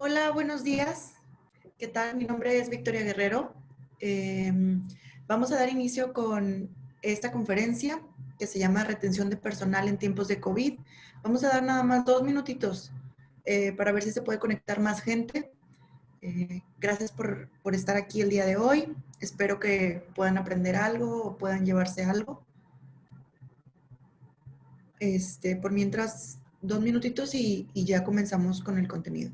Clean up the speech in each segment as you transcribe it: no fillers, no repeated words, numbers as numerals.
Hola, buenos días. ¿Qué tal? Mi nombre es Victoria Guerrero. Vamos a dar inicio con esta conferencia que se llama Retención de Personal en tiempos de COVID. Vamos a dar nada más 2 minutitos para ver si se puede conectar más gente. Gracias por estar aquí el día de hoy. Espero que puedan aprender algo o puedan llevarse algo. Por mientras, 2 minutitos y ya comenzamos con el contenido.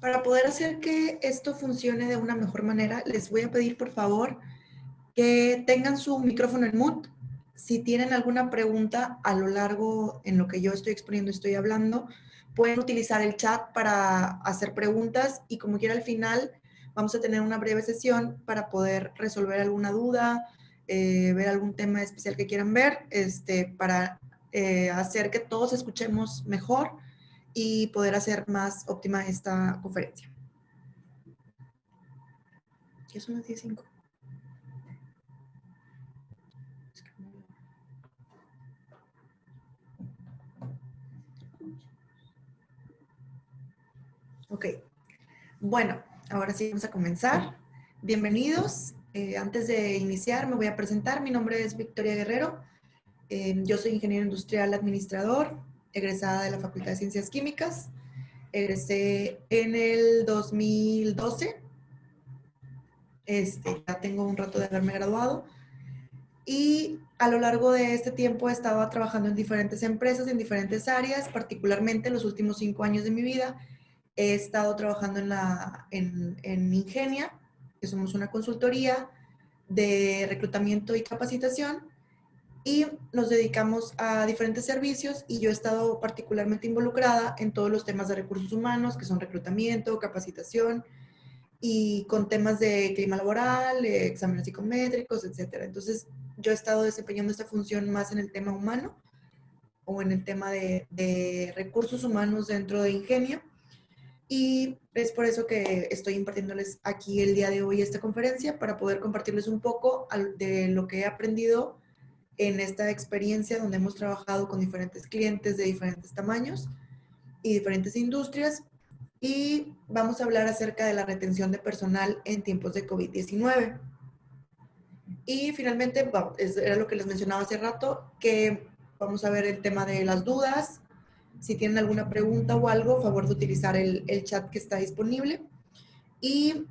Para poder hacer que esto funcione de una mejor manera, les voy a pedir, por favor, que tengan su micrófono en mute. Si tienen alguna pregunta a lo largo en lo que yo estoy exponiendo, estoy hablando, pueden utilizar el chat para hacer preguntas y como quiera al final vamos a tener una breve sesión para poder resolver alguna duda, ver algún tema especial que quieran ver, para hacer que todos escuchemos mejor y poder hacer más óptima esta conferencia. ¿Qué son las 10:05? Ok. Bueno, ahora sí vamos a comenzar. Bienvenidos. Antes de iniciar, me voy a presentar. Mi nombre es Victoria Guerrero. Yo soy ingeniero industrial administrador, egresada de la Facultad de Ciencias Químicas. Egresé en el 2012. Ya tengo un rato de haberme graduado. Y a lo largo de este tiempo he estado trabajando en diferentes empresas, en diferentes áreas, particularmente en los últimos 5 años de mi vida. He estado trabajando en Ingenia, que somos una consultoría de reclutamiento y capacitación, y nos dedicamos a diferentes servicios y yo he estado particularmente involucrada en todos los temas de recursos humanos, que son reclutamiento, capacitación y con temas de clima laboral, exámenes psicométricos, etcétera. Entonces, yo he estado desempeñando esta función más en el tema humano o en el tema de recursos humanos dentro de Ingenia. Y es por eso que estoy impartiéndoles aquí el día de hoy esta conferencia para poder compartirles un poco de lo que he aprendido en esta experiencia donde hemos trabajado con diferentes clientes de diferentes tamaños y diferentes industrias. Y vamos a hablar acerca de la retención de personal en tiempos de COVID-19. Y finalmente, era lo que les mencionaba hace rato, que vamos a ver el tema de las dudas. Si tienen alguna pregunta o algo, favor de utilizar el chat que está disponible. Y,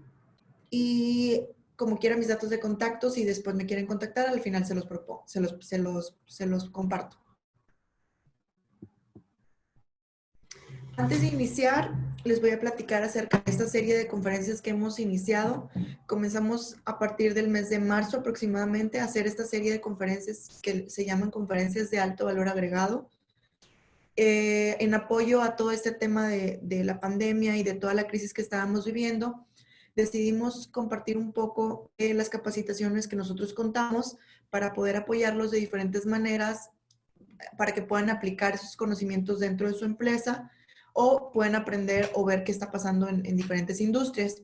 y como quieran mis datos de contacto, si después me quieren contactar, al final se los propongo, se los comparto. Antes de iniciar, les voy a platicar acerca de esta serie de conferencias que hemos iniciado. Comenzamos a partir del mes de marzo aproximadamente a hacer esta serie de conferencias que se llaman conferencias de alto valor agregado. En apoyo a todo este tema de la pandemia y de toda la crisis que estábamos viviendo, decidimos compartir un poco las capacitaciones que nosotros contamos para poder apoyarlos de diferentes maneras para que puedan aplicar esos conocimientos dentro de su empresa o pueden aprender o ver qué está pasando en diferentes industrias.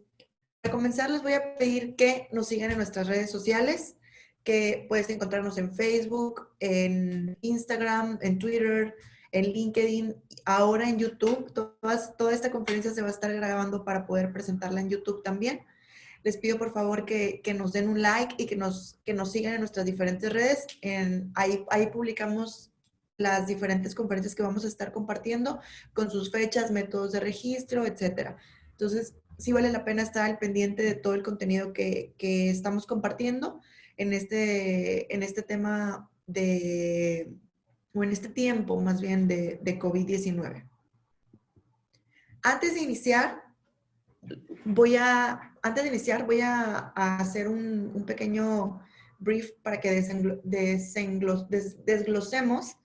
Para comenzar, les voy a pedir que nos sigan en nuestras redes sociales, que puedes encontrarnos en Facebook, en Instagram, en Twitter, en LinkedIn, ahora en YouTube. Toda esta conferencia se va a estar grabando para poder presentarla en YouTube también. Les pido por favor que nos den un like y que nos sigan en nuestras diferentes redes. Ahí publicamos las diferentes conferencias que vamos a estar compartiendo con sus fechas, métodos de registro, etcétera. Entonces, sí vale la pena estar al pendiente de todo el contenido que estamos compartiendo en este tema o en este tiempo más bien de COVID-19. Antes de iniciar, voy a hacer un pequeño brief para que desglosemos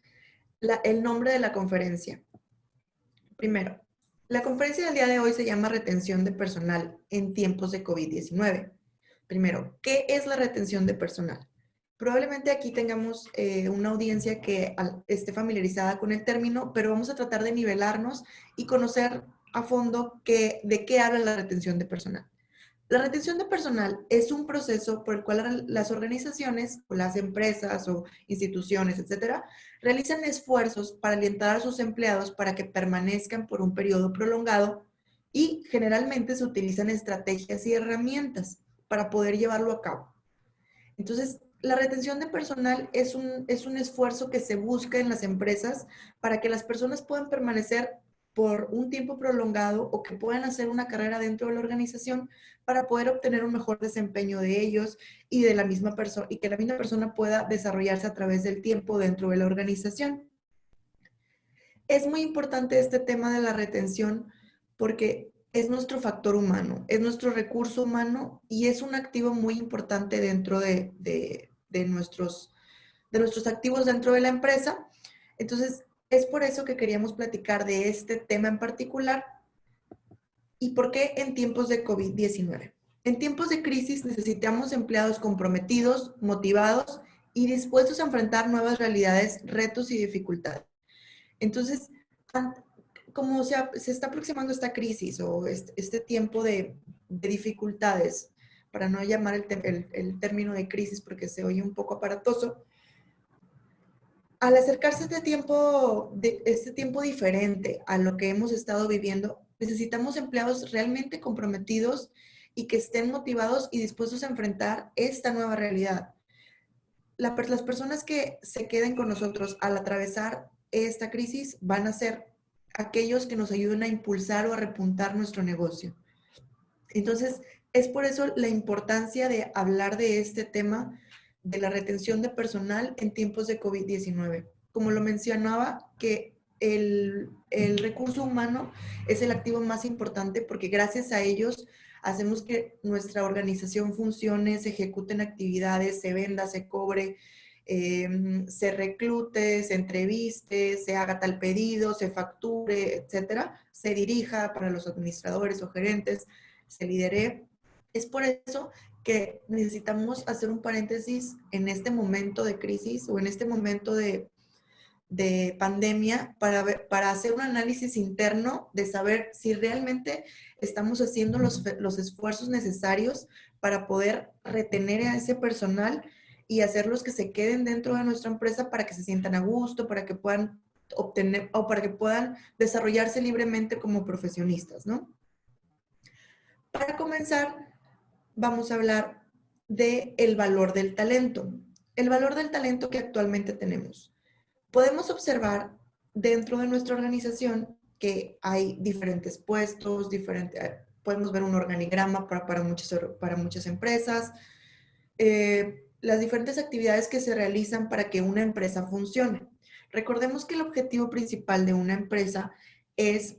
el nombre de la conferencia. Primero, La conferencia del día de hoy se llama Retención de personal en tiempos de COVID-19. Primero, ¿qué es la retención de personal? Probablemente aquí tengamos una audiencia que esté familiarizada con el término, pero vamos a tratar de nivelarnos y conocer a fondo de qué habla la retención de personal. La retención de personal es un proceso por el cual las organizaciones o las empresas o instituciones, etcétera, realizan esfuerzos para alentar a sus empleados para que permanezcan por un periodo prolongado y generalmente se utilizan estrategias y herramientas para poder llevarlo a cabo. Entonces, la retención de personal es un esfuerzo que se busca en las empresas para que las personas puedan permanecer por un tiempo prolongado o que puedan hacer una carrera dentro de la organización para poder obtener un mejor desempeño de ellos y de la misma persona y que la misma persona pueda desarrollarse a través del tiempo dentro de la organización. Es muy importante este tema de la retención porque es nuestro factor humano, es nuestro recurso humano y es un activo muy importante dentro de nuestros activos dentro de la empresa. Entonces, es por eso que queríamos platicar de este tema en particular y por qué en tiempos de COVID-19. En tiempos de crisis necesitamos empleados comprometidos, motivados y dispuestos a enfrentar nuevas realidades, retos y dificultades. Entonces, como se está aproximando esta crisis o este tiempo de dificultades, para no llamar el término de crisis porque se oye un poco aparatoso, al acercarse este tiempo diferente a lo que hemos estado viviendo, necesitamos empleados realmente comprometidos y que estén motivados y dispuestos a enfrentar esta nueva realidad. Las personas que se queden con nosotros al atravesar esta crisis van a ser aquellos que nos ayuden a impulsar o a repuntar nuestro negocio. Entonces, es por eso la importancia de hablar de este tema de la retención de personal en tiempos de COVID-19. Como lo mencionaba, que el recurso humano es el activo más importante porque gracias a ellos hacemos que nuestra organización funcione, se ejecuten actividades, se venda, se cobre, se reclute, se entreviste, se haga tal pedido, se facture, etcétera, se dirija para los administradores o gerentes, se lidere. Es por eso que necesitamos hacer un paréntesis en este momento de crisis o en este momento de pandemia para hacer un análisis interno de saber si realmente estamos haciendo los esfuerzos necesarios para poder retener a ese personal y hacerlos que se queden dentro de nuestra empresa para que se sientan a gusto, para que puedan obtener o para que puedan desarrollarse libremente como profesionistas, ¿no? Para comenzar, vamos a hablar del valor del talento. El valor del talento que actualmente tenemos. Podemos observar dentro de nuestra organización que hay diferentes puestos, podemos ver un organigrama para muchas empresas, las diferentes actividades que se realizan para que una empresa funcione. Recordemos que el objetivo principal de una empresa es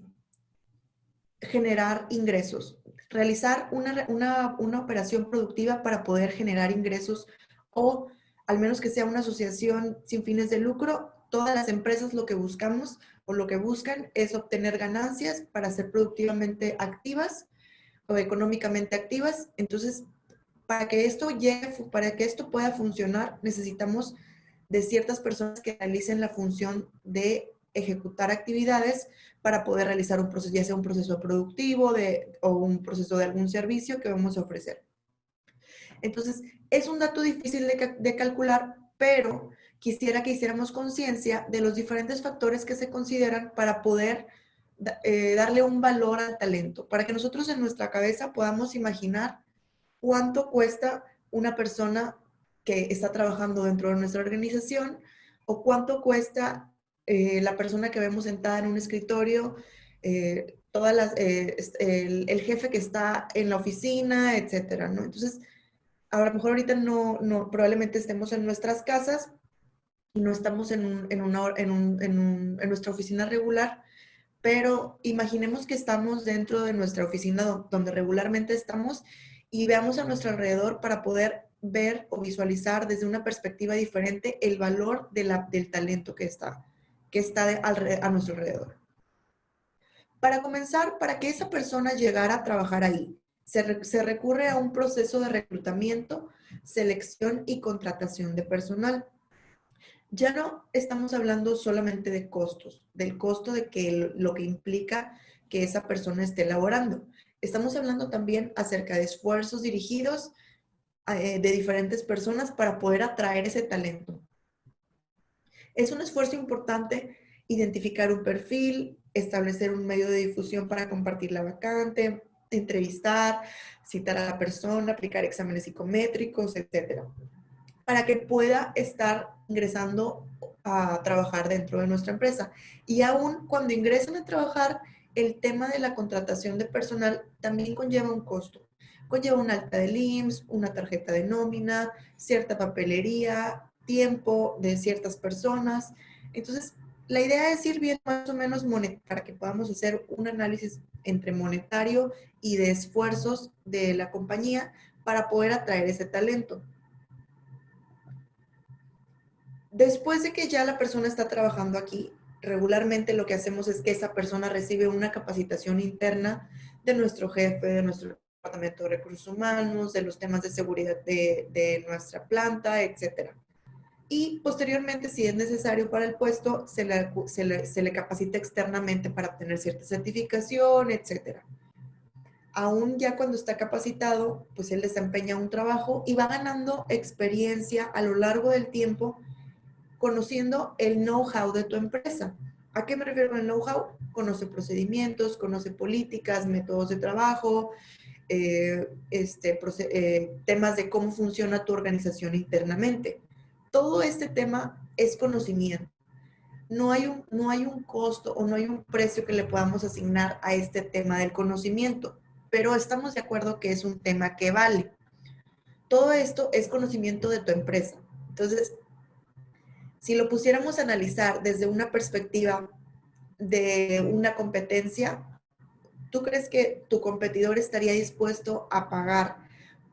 generar ingresos, realizar una operación productiva para poder generar ingresos o al menos que sea una asociación sin fines de lucro. Todas las empresas lo que buscamos o lo que buscan es obtener ganancias para ser productivamente activas o económicamente activas. Entonces, para que esto pueda funcionar, necesitamos de ciertas personas que realicen la función de ejecutar actividades para poder realizar un proceso, ya sea un proceso productivo o un proceso de algún servicio que vamos a ofrecer. Entonces, es un dato difícil de calcular, pero quisiera que hiciéramos conciencia de los diferentes factores que se consideran para poder darle un valor al talento, para que nosotros en nuestra cabeza podamos imaginar cuánto cuesta una persona que está trabajando dentro de nuestra organización o cuánto cuesta la persona que vemos sentada en un escritorio, el jefe que está en la oficina, etcétera, ¿no? Entonces, a lo mejor ahorita probablemente estemos en nuestras casas y no estamos en nuestra oficina regular, pero imaginemos que estamos dentro de nuestra oficina donde regularmente estamos y veamos a nuestro alrededor para poder ver o visualizar desde una perspectiva diferente el valor del talento que está a nuestro alrededor. Para comenzar, para que esa persona llegara a trabajar ahí, se recurre a un proceso de reclutamiento, selección y contratación de personal. Ya no estamos hablando solamente de costos, del costo de que lo que implica que esa persona esté laborando. Estamos hablando también acerca de esfuerzos dirigidos de diferentes personas para poder atraer ese talento. Es un esfuerzo importante identificar un perfil, establecer un medio de difusión para compartir la vacante, entrevistar, citar a la persona, aplicar exámenes psicométricos, etcétera, para que pueda estar ingresando a trabajar dentro de nuestra empresa. Y aún cuando ingresan a trabajar, el tema de la contratación de personal también conlleva un costo. Conlleva un alta del IMSS, una tarjeta de nómina, cierta papelería, tiempo de ciertas personas. Entonces, la idea es ir viendo más o menos para que podamos hacer un análisis entre monetario y de esfuerzos de la compañía para poder atraer ese talento. Después de que ya la persona está trabajando aquí, regularmente lo que hacemos es que esa persona recibe una capacitación interna de nuestro jefe, de nuestro departamento de recursos humanos, de los temas de seguridad de nuestra planta, etc. Y posteriormente, si es necesario para el puesto, se le capacita externamente para obtener cierta certificación, etc. Aún ya cuando está capacitado, pues él desempeña un trabajo y va ganando experiencia a lo largo del tiempo conociendo el know-how de tu empresa. ¿A qué me refiero con el know-how? Conoce procedimientos, conoce políticas, métodos de trabajo, temas de cómo funciona tu organización internamente. Todo este tema es conocimiento. No hay un costo o no hay un precio que le podamos asignar a este tema del conocimiento, pero estamos de acuerdo que es un tema que vale. Todo esto es conocimiento de tu empresa. Entonces, si lo pusiéramos a analizar desde una perspectiva de una competencia, ¿tú crees que tu competidor estaría dispuesto a pagar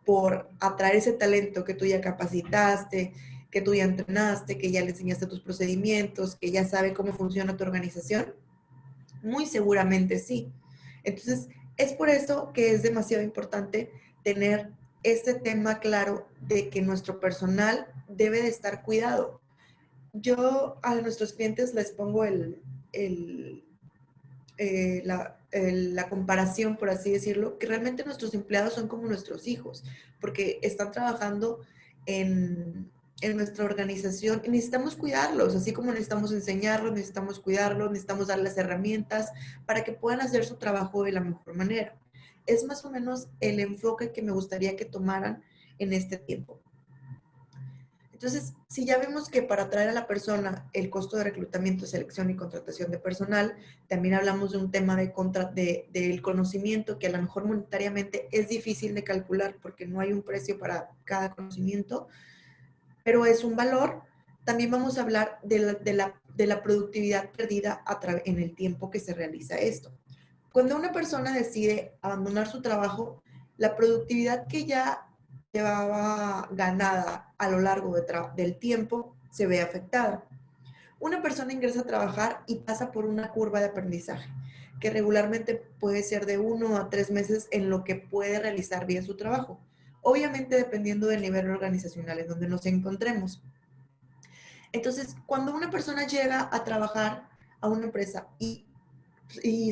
por atraer ese talento que tú ya capacitaste, que tú ya entrenaste, que ya le enseñaste tus procedimientos, que ya sabe cómo funciona tu organización? Muy seguramente sí. Entonces, es por eso que es demasiado importante tener este tema claro de que nuestro personal debe de estar cuidado. Yo a nuestros clientes les pongo la comparación, por así decirlo, que realmente nuestros empleados son como nuestros hijos, porque están trabajando en nuestra organización y necesitamos cuidarlos, así como necesitamos enseñarlos, necesitamos cuidarlos, necesitamos darles herramientas para que puedan hacer su trabajo de la mejor manera. Es más o menos el enfoque que me gustaría que tomaran en este tiempo. Entonces, si ya vemos que para atraer a la persona el costo de reclutamiento, selección y contratación de personal, también hablamos de un tema del conocimiento que a lo mejor monetariamente es difícil de calcular porque no hay un precio para cada conocimiento, pero es un valor. También vamos a hablar de la productividad perdida en el tiempo que se realiza esto. Cuando una persona decide abandonar su trabajo, la productividad que ya llevaba ganada a lo largo del tiempo se ve afectada. Una persona ingresa a trabajar y pasa por una curva de aprendizaje, que regularmente puede ser de 1 a 3 meses en lo que puede realizar bien su trabajo, obviamente dependiendo del nivel organizacional en donde nos encontremos. Entonces, cuando una persona llega a trabajar a una empresa y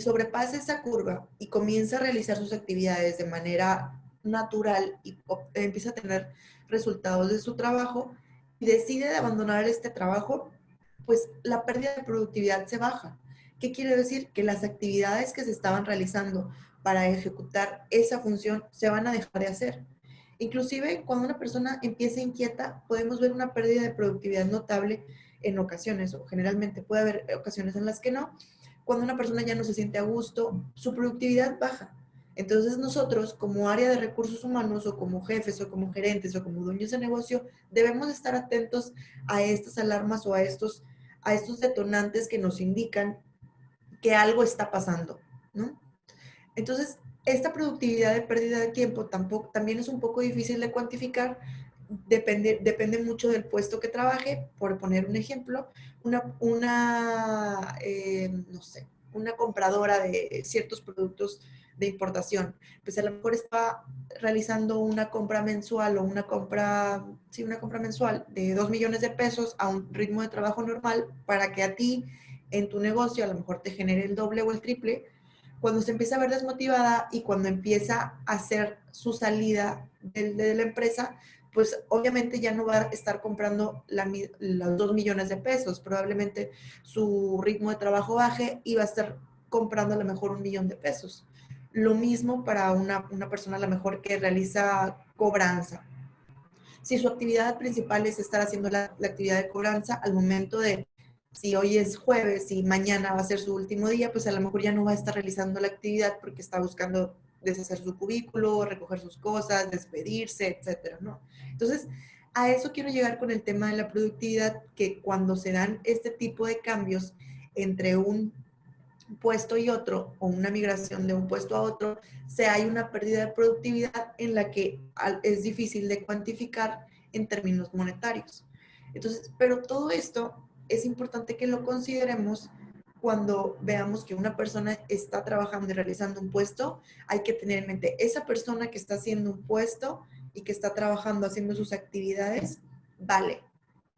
sobrepasa esa curva y comienza a realizar sus actividades de manera natural y empieza a tener resultados de su trabajo y decide de abandonar este trabajo, pues la pérdida de productividad se baja. ¿Qué quiere decir? Que las actividades que se estaban realizando para ejecutar esa función se van a dejar de hacer. Inclusive, cuando una persona empieza inquieta, podemos ver una pérdida de productividad notable en ocasiones, o generalmente puede haber ocasiones en las que no. Cuando una persona ya no se siente a gusto, su productividad baja. Entonces nosotros, como área de recursos humanos, o como jefes, o como gerentes, o como dueños de negocio, debemos estar atentos a estas alarmas o a estos detonantes que nos indican que algo está pasando, ¿no? Entonces, esta productividad de pérdida de tiempo también es un poco difícil de cuantificar. Depende mucho del puesto que trabaje. Por poner un ejemplo, no sé, una compradora de ciertos productos de importación, pues a lo mejor está realizando una compra mensual o una compra mensual de 2 millones de pesos a un ritmo de trabajo normal para que a ti en tu negocio a lo mejor te genere el doble o el triple. Cuando se empieza a ver desmotivada y cuando empieza a hacer su salida de la empresa, pues obviamente ya no va a estar comprando los 2 millones de pesos. Probablemente su ritmo de trabajo baje y va a estar comprando a lo mejor 1 millón de pesos. Lo mismo para una persona a lo mejor que realiza cobranza. Si su actividad principal es estar haciendo la actividad de cobranza, al momento de, si hoy es jueves y mañana va a ser su último día, pues a lo mejor ya no va a estar realizando la actividad porque está buscando deshacer su cubículo, recoger sus cosas, despedirse, etcétera, ¿no? Entonces, a eso quiero llegar con el tema de la productividad, que cuando se dan este tipo de cambios entre un puesto y otro, o una migración de un puesto a otro, se hay una pérdida de productividad en la que es difícil de cuantificar en términos monetarios. Entonces, pero todo esto es importante que lo consideremos cuando veamos que una persona está trabajando y realizando un puesto. Hay que tener en mente esa persona que está haciendo un puesto y que está trabajando, haciendo sus actividades, vale.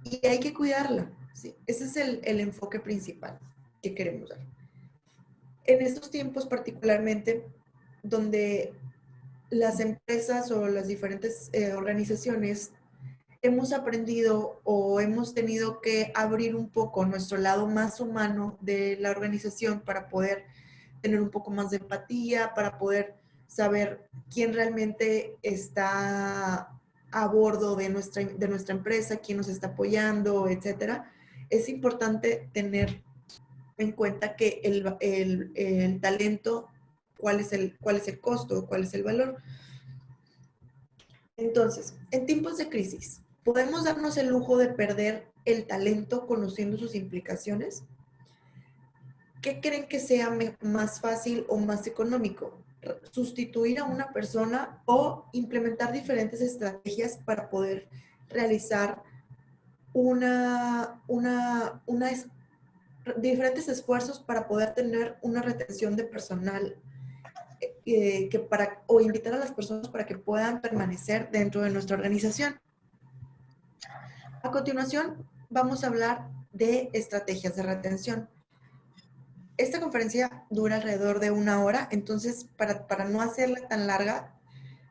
Y hay que cuidarla. ¿Sí? Ese es el enfoque principal que queremos dar. En estos tiempos particularmente, donde las empresas o las diferentes organizaciones hemos aprendido o hemos tenido que abrir un poco nuestro lado más humano de la organización para poder tener un poco más de empatía, para poder saber quién realmente está a bordo de nuestra empresa, quién nos está apoyando, etcétera. Es importante tener en cuenta que el talento, cuál es el costo, cuál es el valor. Entonces, en tiempos de crisis, ¿podemos darnos el lujo de perder el talento conociendo sus implicaciones? ¿Qué creen que sea más fácil o más económico? ¿Sustituir a una persona o implementar diferentes estrategias para poder realizar diferentes esfuerzos para poder tener una retención de personal o invitar a las personas para que puedan permanecer dentro de nuestra organización? A continuación, vamos a hablar de estrategias de retención. Esta conferencia dura alrededor de 1 hora, entonces para no hacerla tan larga,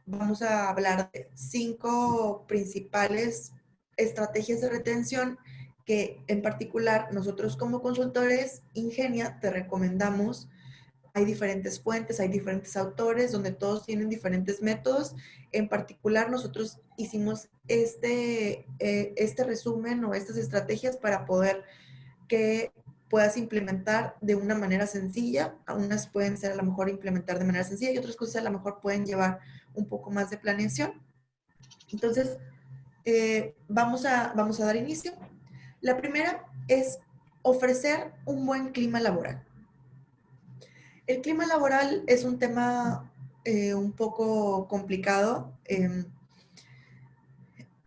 vamos a hablar de 5 principales estrategias de retención que en particular nosotros como consultores Ingenia te recomendamos. Hay diferentes fuentes, hay diferentes autores donde todos tienen diferentes métodos. En particular, nosotros hicimos este resumen o estas estrategias para poder que puedas implementar de una manera sencilla. Unas pueden ser a lo mejor implementar de manera sencilla y otras cosas a lo mejor pueden llevar un poco más de planeación. Entonces, vamos a dar inicio. La primera es ofrecer un buen clima laboral. El clima laboral es un tema un poco complicado.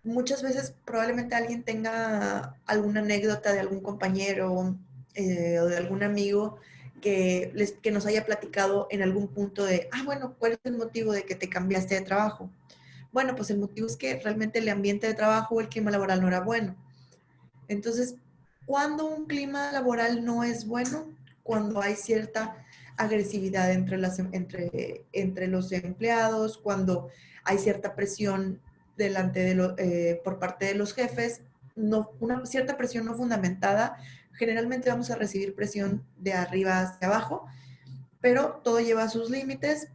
Muchas veces probablemente alguien tenga alguna anécdota de algún compañero o de algún amigo que nos haya platicado en algún punto de, bueno, ¿cuál es el motivo de que te cambiaste de trabajo? Bueno, pues el motivo es que realmente el ambiente de trabajo o el clima laboral no era bueno. Entonces, ¿cuándo un clima laboral no es bueno? Cuando hay cierta agresividad entre los empleados, cuando hay cierta presión por parte de los jefes, una cierta presión no fundamentada. Generalmente vamos a recibir presión de arriba hacia abajo, pero todo lleva a sus límites.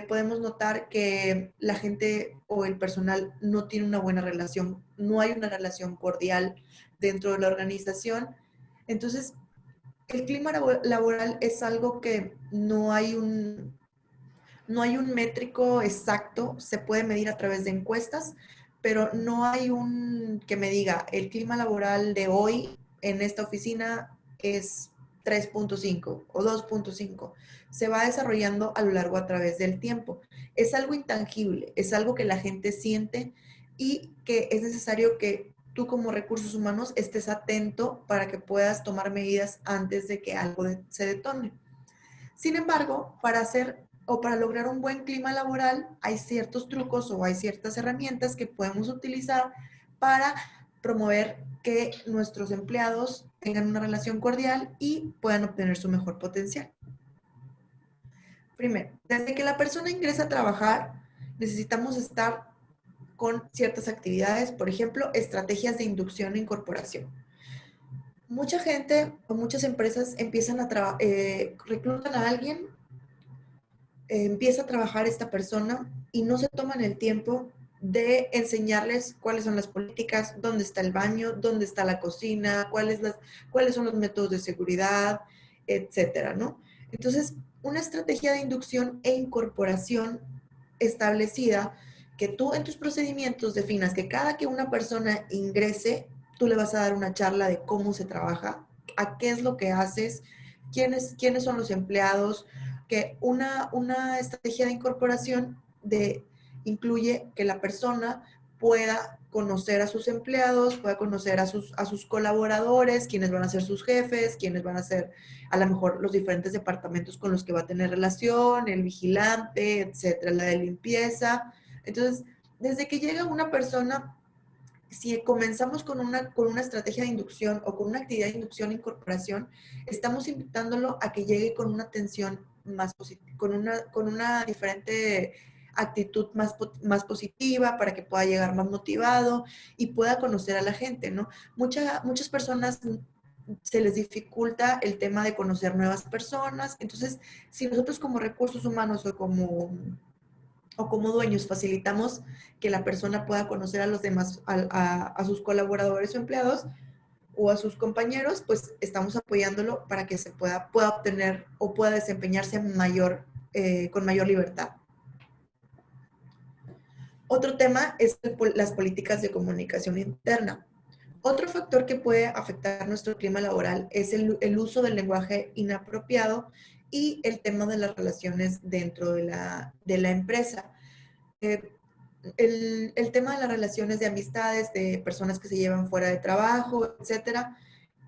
Podemos notar que la gente o el personal no tiene una buena relación, no hay una relación cordial dentro de la organización. Entonces, el clima laboral es algo que no hay un métrico exacto, se puede medir a través de encuestas, pero no hay un que me diga, el clima laboral de hoy en esta oficina es 3.5 o 2.5. Se va desarrollando a lo largo a través del tiempo. Es algo intangible, es algo que la gente siente y que es necesario que tú como recursos humanos estés atento para que puedas tomar medidas antes de que algo se detone. Sin embargo, para hacer o para lograr un buen clima laboral, hay ciertos trucos o hay ciertas herramientas que podemos utilizar para promover que nuestros empleados tengan una relación cordial y puedan obtener su mejor potencial. Primero, desde que la persona ingresa a trabajar, necesitamos estar con ciertas actividades, por ejemplo, estrategias de inducción e incorporación. Mucha gente o muchas empresas empiezan a reclutan a alguien, empieza a trabajar esta persona y no se toman el tiempo de enseñarles cuáles son las políticas, dónde está el baño, dónde está la cocina, cuáles son los métodos de seguridad, etcétera, ¿no? Entonces, una estrategia de inducción e incorporación establecida, que tú en tus procedimientos definas que cada que una persona ingrese, tú le vas a dar una charla de cómo se trabaja, a qué es lo que haces, quiénes son los empleados, que una estrategia de incorporación incluye que la persona pueda conocer a sus empleados, pueda conocer a sus colaboradores, quienes van a ser sus jefes, quienes van a ser a lo mejor los diferentes departamentos con los que va a tener relación, el vigilante, etcétera, la de limpieza. Entonces, desde que llega una persona, si comenzamos con una estrategia de inducción o con una actividad de inducción e incorporación, estamos invitándolo a que llegue con una atención más positiva, con una diferente actitud más positiva para que pueda llegar más motivado y pueda conocer a la gente, ¿no? Muchas personas se les dificulta el tema de conocer nuevas personas. Entonces, si nosotros como recursos humanos o como dueños facilitamos que la persona pueda conocer a los demás, a sus colaboradores o empleados o a sus compañeros, pues estamos apoyándolo para que pueda obtener o pueda desempeñarse con mayor libertad. Otro tema es las políticas de comunicación interna. Otro factor que puede afectar nuestro clima laboral es el uso del lenguaje inapropiado y el tema de las relaciones dentro de la empresa. Eh, el tema de las relaciones de amistades, de personas que se llevan fuera de trabajo, etcétera,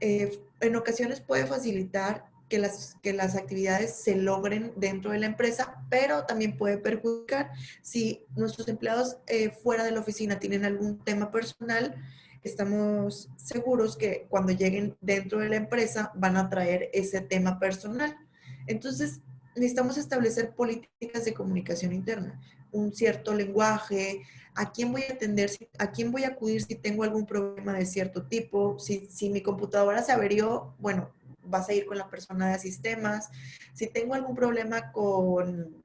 en ocasiones puede facilitar que las actividades se logren dentro de la empresa, pero también puede perjudicar si nuestros empleados fuera de la oficina tienen algún tema personal. Estamos seguros que cuando lleguen dentro de la empresa van a traer ese tema personal. Entonces, necesitamos establecer políticas de comunicación interna, un cierto lenguaje, a quién voy a atender, a quién voy a acudir si tengo algún problema de cierto tipo, si mi computadora se averió, bueno, vas a ir con la persona de sistemas, si tengo algún problema con,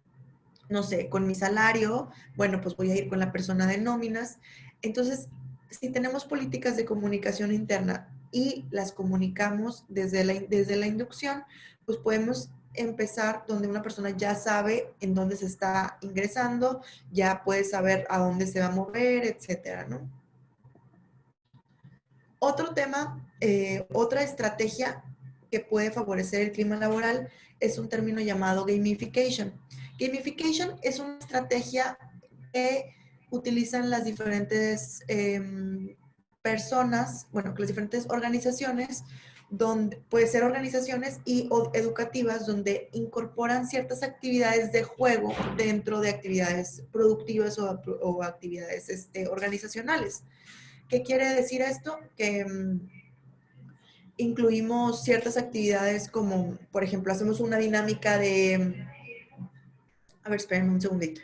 no sé, con mi salario, bueno, pues voy a ir con la persona de nóminas. Entonces, si tenemos políticas de comunicación interna y las comunicamos desde la inducción, pues podemos empezar donde una persona ya sabe en dónde se está ingresando, ya puede saber a dónde se va a mover, etcétera, ¿no? Otro tema, otra estrategia que puede favorecer el clima laboral es un término llamado gamification. Gamification es una estrategia que utilizan las diferentes personas, bueno, las diferentes organizaciones, donde puede ser organizaciones o educativas donde incorporan ciertas actividades de juego dentro de actividades productivas o actividades organizacionales. ¿Qué quiere decir esto? Que incluimos ciertas actividades como, por ejemplo, hacemos una dinámica de... A ver, espérenme un segundito.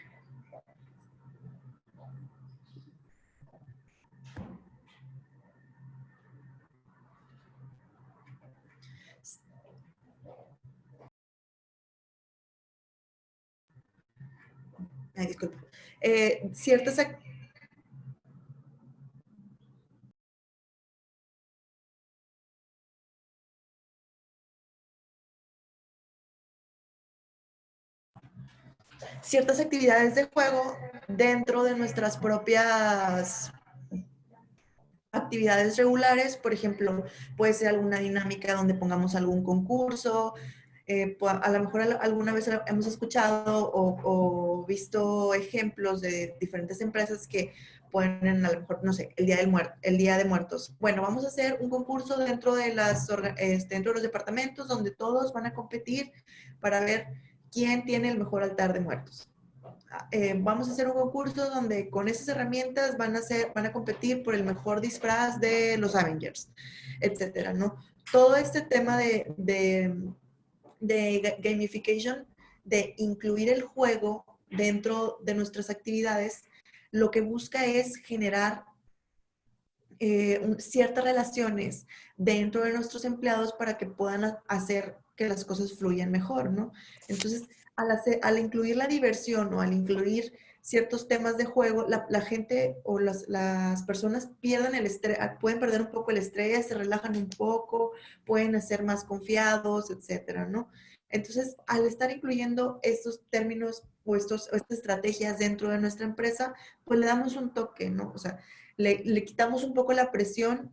Ay, disculpa. Ciertas actividades de juego dentro de nuestras propias actividades regulares. Por ejemplo, puede ser alguna dinámica donde pongamos algún concurso, a lo mejor alguna vez hemos escuchado o visto ejemplos de diferentes empresas que ponen a lo mejor, no sé, el Día de Muertos. Bueno, vamos a hacer un concurso dentro de dentro de los departamentos donde todos van a competir para ver quién tiene el mejor altar de muertos. Vamos a hacer un concurso donde con esas herramientas van a competir por el mejor disfraz de los Avengers, etcétera, ¿no? Todo este tema de gamification, de incluir el juego dentro de nuestras actividades, lo que busca es generar ciertas relaciones dentro de nuestros empleados para que puedan hacer que las cosas fluyan mejor, ¿no? Entonces, al incluir la diversión o al incluir ciertos temas de juego, la gente o las personas pierden el estrés, pueden perder un poco el estrés, se relajan un poco, pueden ser más confiados, etcétera, ¿no? Entonces, al estar incluyendo estos términos o estas estrategias dentro de nuestra empresa, pues le damos un toque, ¿no? O sea, le quitamos un poco la presión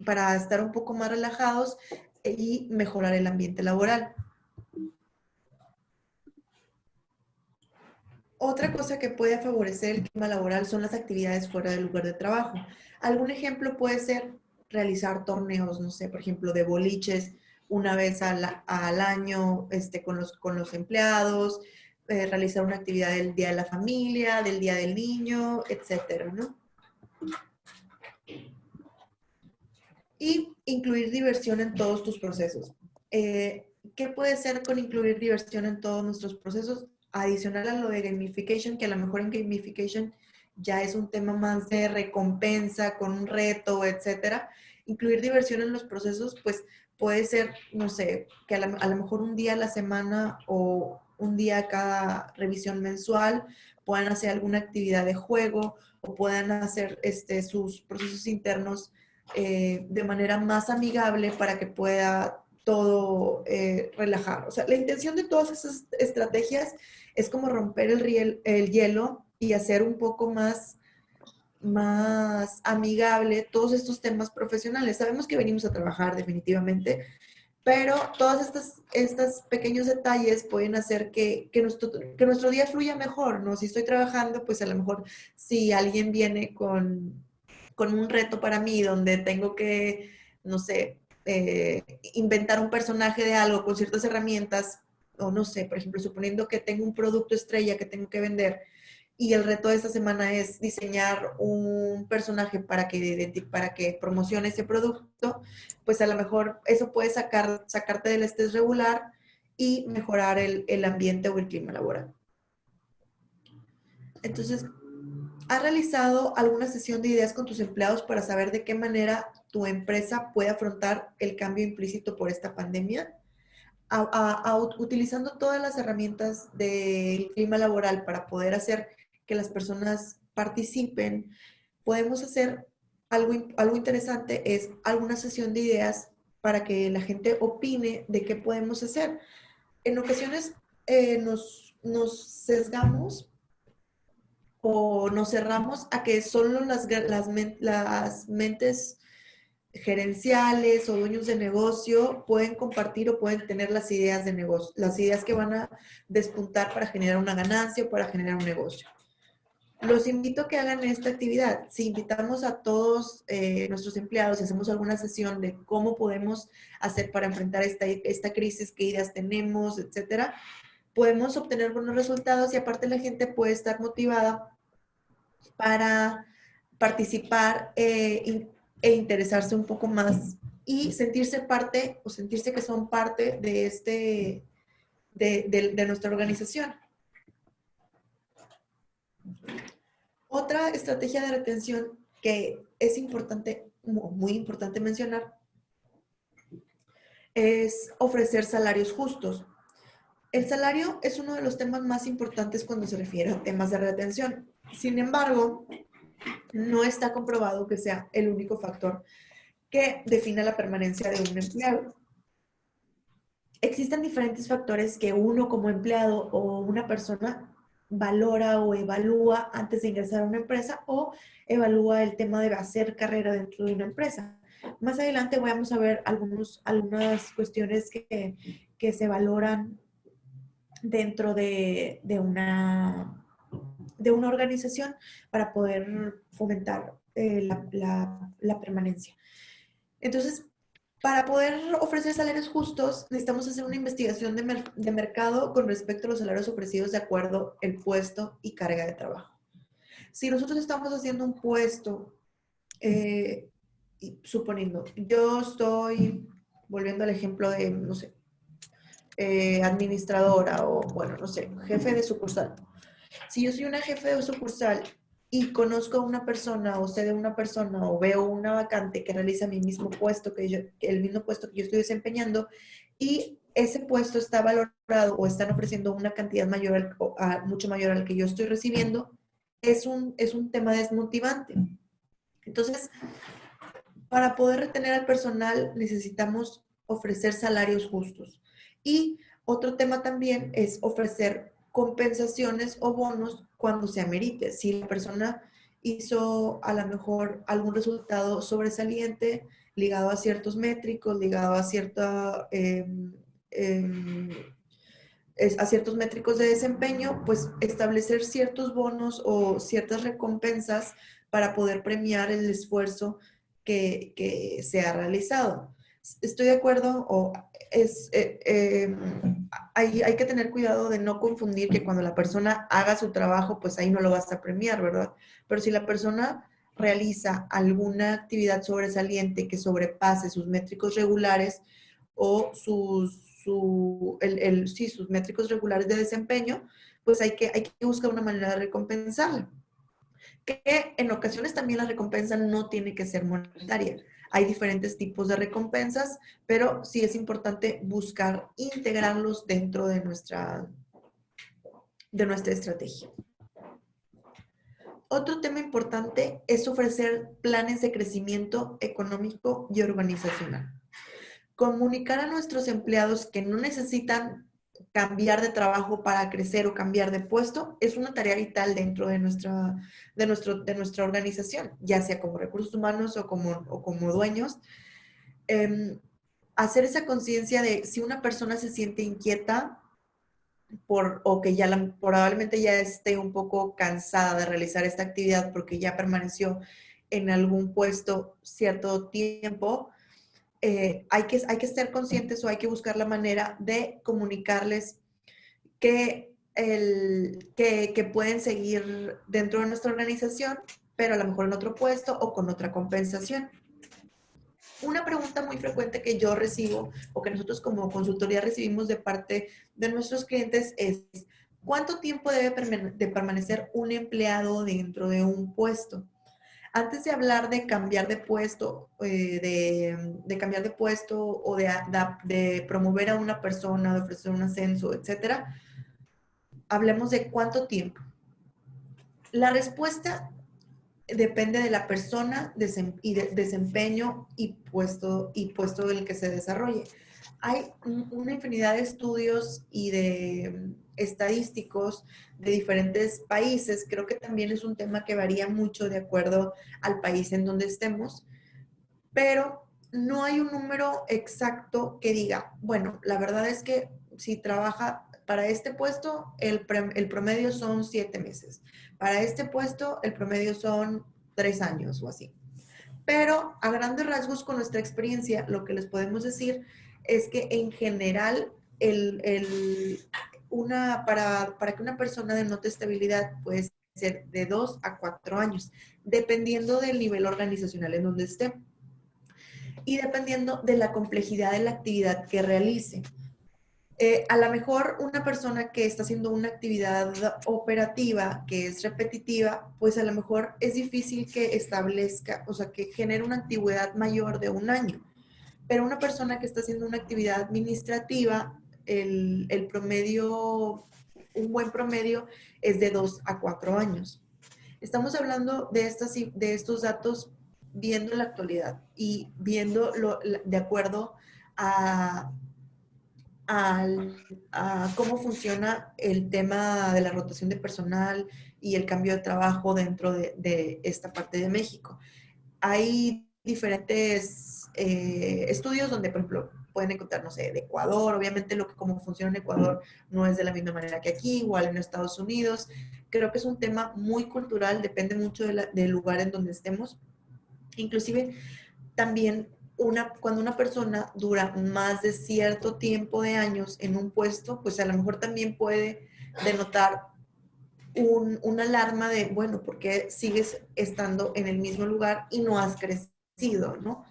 para estar un poco más relajados y mejorar el ambiente laboral. Otra cosa que puede favorecer el clima laboral son las actividades fuera del lugar de trabajo. Algún ejemplo puede ser realizar torneos, no sé, por ejemplo, de boliches una vez al año con los empleados, realizar una actividad del Día de la Familia, del Día del Niño, etcétera, ¿no? Y incluir diversión en todos tus procesos. ¿Qué puede ser con incluir diversión en todos nuestros procesos? Adicional a lo de gamification, que a lo mejor en gamification ya es un tema más de recompensa, con un reto, etcétera. Incluir diversión en los procesos, pues puede ser, no sé, que a lo mejor un día a la semana o un día cada revisión mensual puedan hacer alguna actividad de juego o puedan hacer sus procesos internos de manera más amigable para que pueda todo relajar. O sea, la intención de todas esas estrategias es como romper el hielo y hacer un poco más amigable todos estos temas profesionales. Sabemos que venimos a trabajar definitivamente, pero todos estos pequeños detalles pueden hacer que nuestro día fluya mejor, ¿no? Si estoy trabajando, pues a lo mejor si alguien viene con un reto para mí donde tengo que, no sé, inventar un personaje de algo con ciertas herramientas, o no sé, por ejemplo, suponiendo que tengo un producto estrella que tengo que vender y el reto de esta semana es diseñar un personaje para que promocione ese producto, pues a lo mejor eso puede sacarte del estrés regular y mejorar el ambiente o el clima laboral. Entonces, ¿has realizado alguna sesión de ideas con tus empleados para saber de qué manera tu empresa puede afrontar el cambio implícito por esta pandemia? Utilizando todas las herramientas del clima laboral para poder hacer que las personas participen, podemos hacer algo interesante, es alguna sesión de ideas para que la gente opine de qué podemos hacer. En ocasiones nos sesgamos o nos cerramos a que solo las mentes gerenciales o dueños de negocio pueden compartir o pueden tener las ideas de negocio, las ideas que van a despuntar para generar una ganancia o para generar un negocio. Los invito a que hagan esta actividad. Si invitamos a todos nuestros empleados y hacemos alguna sesión de cómo podemos hacer para enfrentar esta crisis, qué ideas tenemos, etcétera, podemos obtener buenos resultados y aparte la gente puede estar motivada para participar e interesarse un poco más y sentirse parte o sentirse que son parte de nuestra organización. Otra estrategia de retención que es importante, muy importante mencionar, es ofrecer salarios justos. El salario es uno de los temas más importantes cuando se refiere a temas de retención. Sin embargo, no está comprobado que sea el único factor que defina la permanencia de un empleado. Existen diferentes factores que uno como empleado o una persona valora o evalúa antes de ingresar a una empresa o evalúa el tema de hacer carrera dentro de una empresa. Más adelante vamos a ver algunas cuestiones que se valoran dentro de una organización para poder fomentar la permanencia. Entonces, para poder ofrecer salarios justos, necesitamos hacer una investigación de mercado con respecto a los salarios ofrecidos de acuerdo al puesto y carga de trabajo. Si nosotros estamos haciendo un puesto, suponiendo, yo estoy, volviendo al ejemplo de, no sé, administradora o, bueno, no sé, jefe de sucursal. Si yo soy una jefe de sucursal y conozco a una persona o sé de una persona o veo una vacante que realiza mi mismo puesto el mismo puesto que yo estoy desempeñando y ese puesto está valorado o están ofreciendo una cantidad mayor, mucho mayor al que yo estoy recibiendo, es un tema desmotivante. Entonces, para poder retener al personal necesitamos ofrecer salarios justos. Y otro tema también es ofrecer compensaciones o bonos cuando se amerite. Si la persona hizo a lo mejor algún resultado sobresaliente ligado a ciertos métricos, ligado a a ciertos métricos de desempeño, pues establecer ciertos bonos o ciertas recompensas para poder premiar el esfuerzo que se ha realizado. Estoy de acuerdo, hay que tener cuidado de no confundir que cuando la persona haga su trabajo, pues ahí no lo vas a premiar, ¿verdad? Pero si la persona realiza alguna actividad sobresaliente que sobrepase sus métricos regulares o sus métricos regulares de desempeño, pues hay que buscar una manera de recompensarla. Que en ocasiones también la recompensa no tiene que ser monetaria. Hay diferentes tipos de recompensas, pero sí es importante buscar integrarlos dentro de nuestra estrategia. Otro tema importante es ofrecer planes de crecimiento económico y organizacional. Comunicar a nuestros empleados que no necesitan cambiar de trabajo para crecer o cambiar de puesto es una tarea vital dentro de nuestra organización, ya sea como recursos humanos o como dueños. Hacer esa conciencia de si una persona se siente inquieta o que probablemente ya esté un poco cansada de realizar esta actividad porque ya permaneció en algún puesto cierto tiempo, hay que estar conscientes o hay que buscar la manera de comunicarles que pueden seguir dentro de nuestra organización, pero a lo mejor en otro puesto o con otra compensación. Una pregunta muy frecuente que yo recibo o que nosotros como consultoría recibimos de parte de nuestros clientes es: ¿cuánto tiempo debe de permanecer un empleado dentro de un puesto? Antes de hablar de cambiar de puesto, de cambiar de puesto o de promover a una persona, de ofrecer un ascenso, etcétera, hablemos de cuánto tiempo. La respuesta depende de la persona y de desempeño y puesto en el que se desarrolle. Hay una infinidad de estudios y de estadísticos de diferentes países. Creo que también es un tema que varía mucho de acuerdo al país en donde estemos, pero no hay un número exacto que diga, bueno, la verdad es que si trabaja para este puesto, el promedio son 7 meses. Para este puesto, el promedio son 3 años o así. Pero a grandes rasgos, con nuestra experiencia, lo que les podemos decir es que en general, para que una persona denote estabilidad puede ser de 2 a 4 años, dependiendo del nivel organizacional en donde esté y dependiendo de la complejidad de la actividad que realice. A lo mejor una persona que está haciendo una actividad operativa que es repetitiva, pues a lo mejor es difícil que establezca, o sea, que genere una antigüedad mayor de 1 año. Pero una persona que está haciendo una actividad administrativa, el promedio, un buen promedio es de 2 a 4 años. Estamos hablando de estos datos viendo la actualidad y viendo de acuerdo a, a cómo funciona el tema de la rotación de personal y el cambio de trabajo dentro de esta parte de México. Hay diferentes estudios donde, por ejemplo, pueden encontrar, no sé, de Ecuador. Obviamente lo que como funciona en Ecuador no es de la misma manera que aquí, igual en Estados Unidos. Creo que es un tema muy cultural, depende mucho del lugar en donde estemos. Inclusive también cuando una persona dura más de cierto tiempo de años en un puesto, pues a lo mejor también puede denotar una alarma de, bueno, ¿por qué sigues estando en el mismo lugar y no has crecido, ¿no?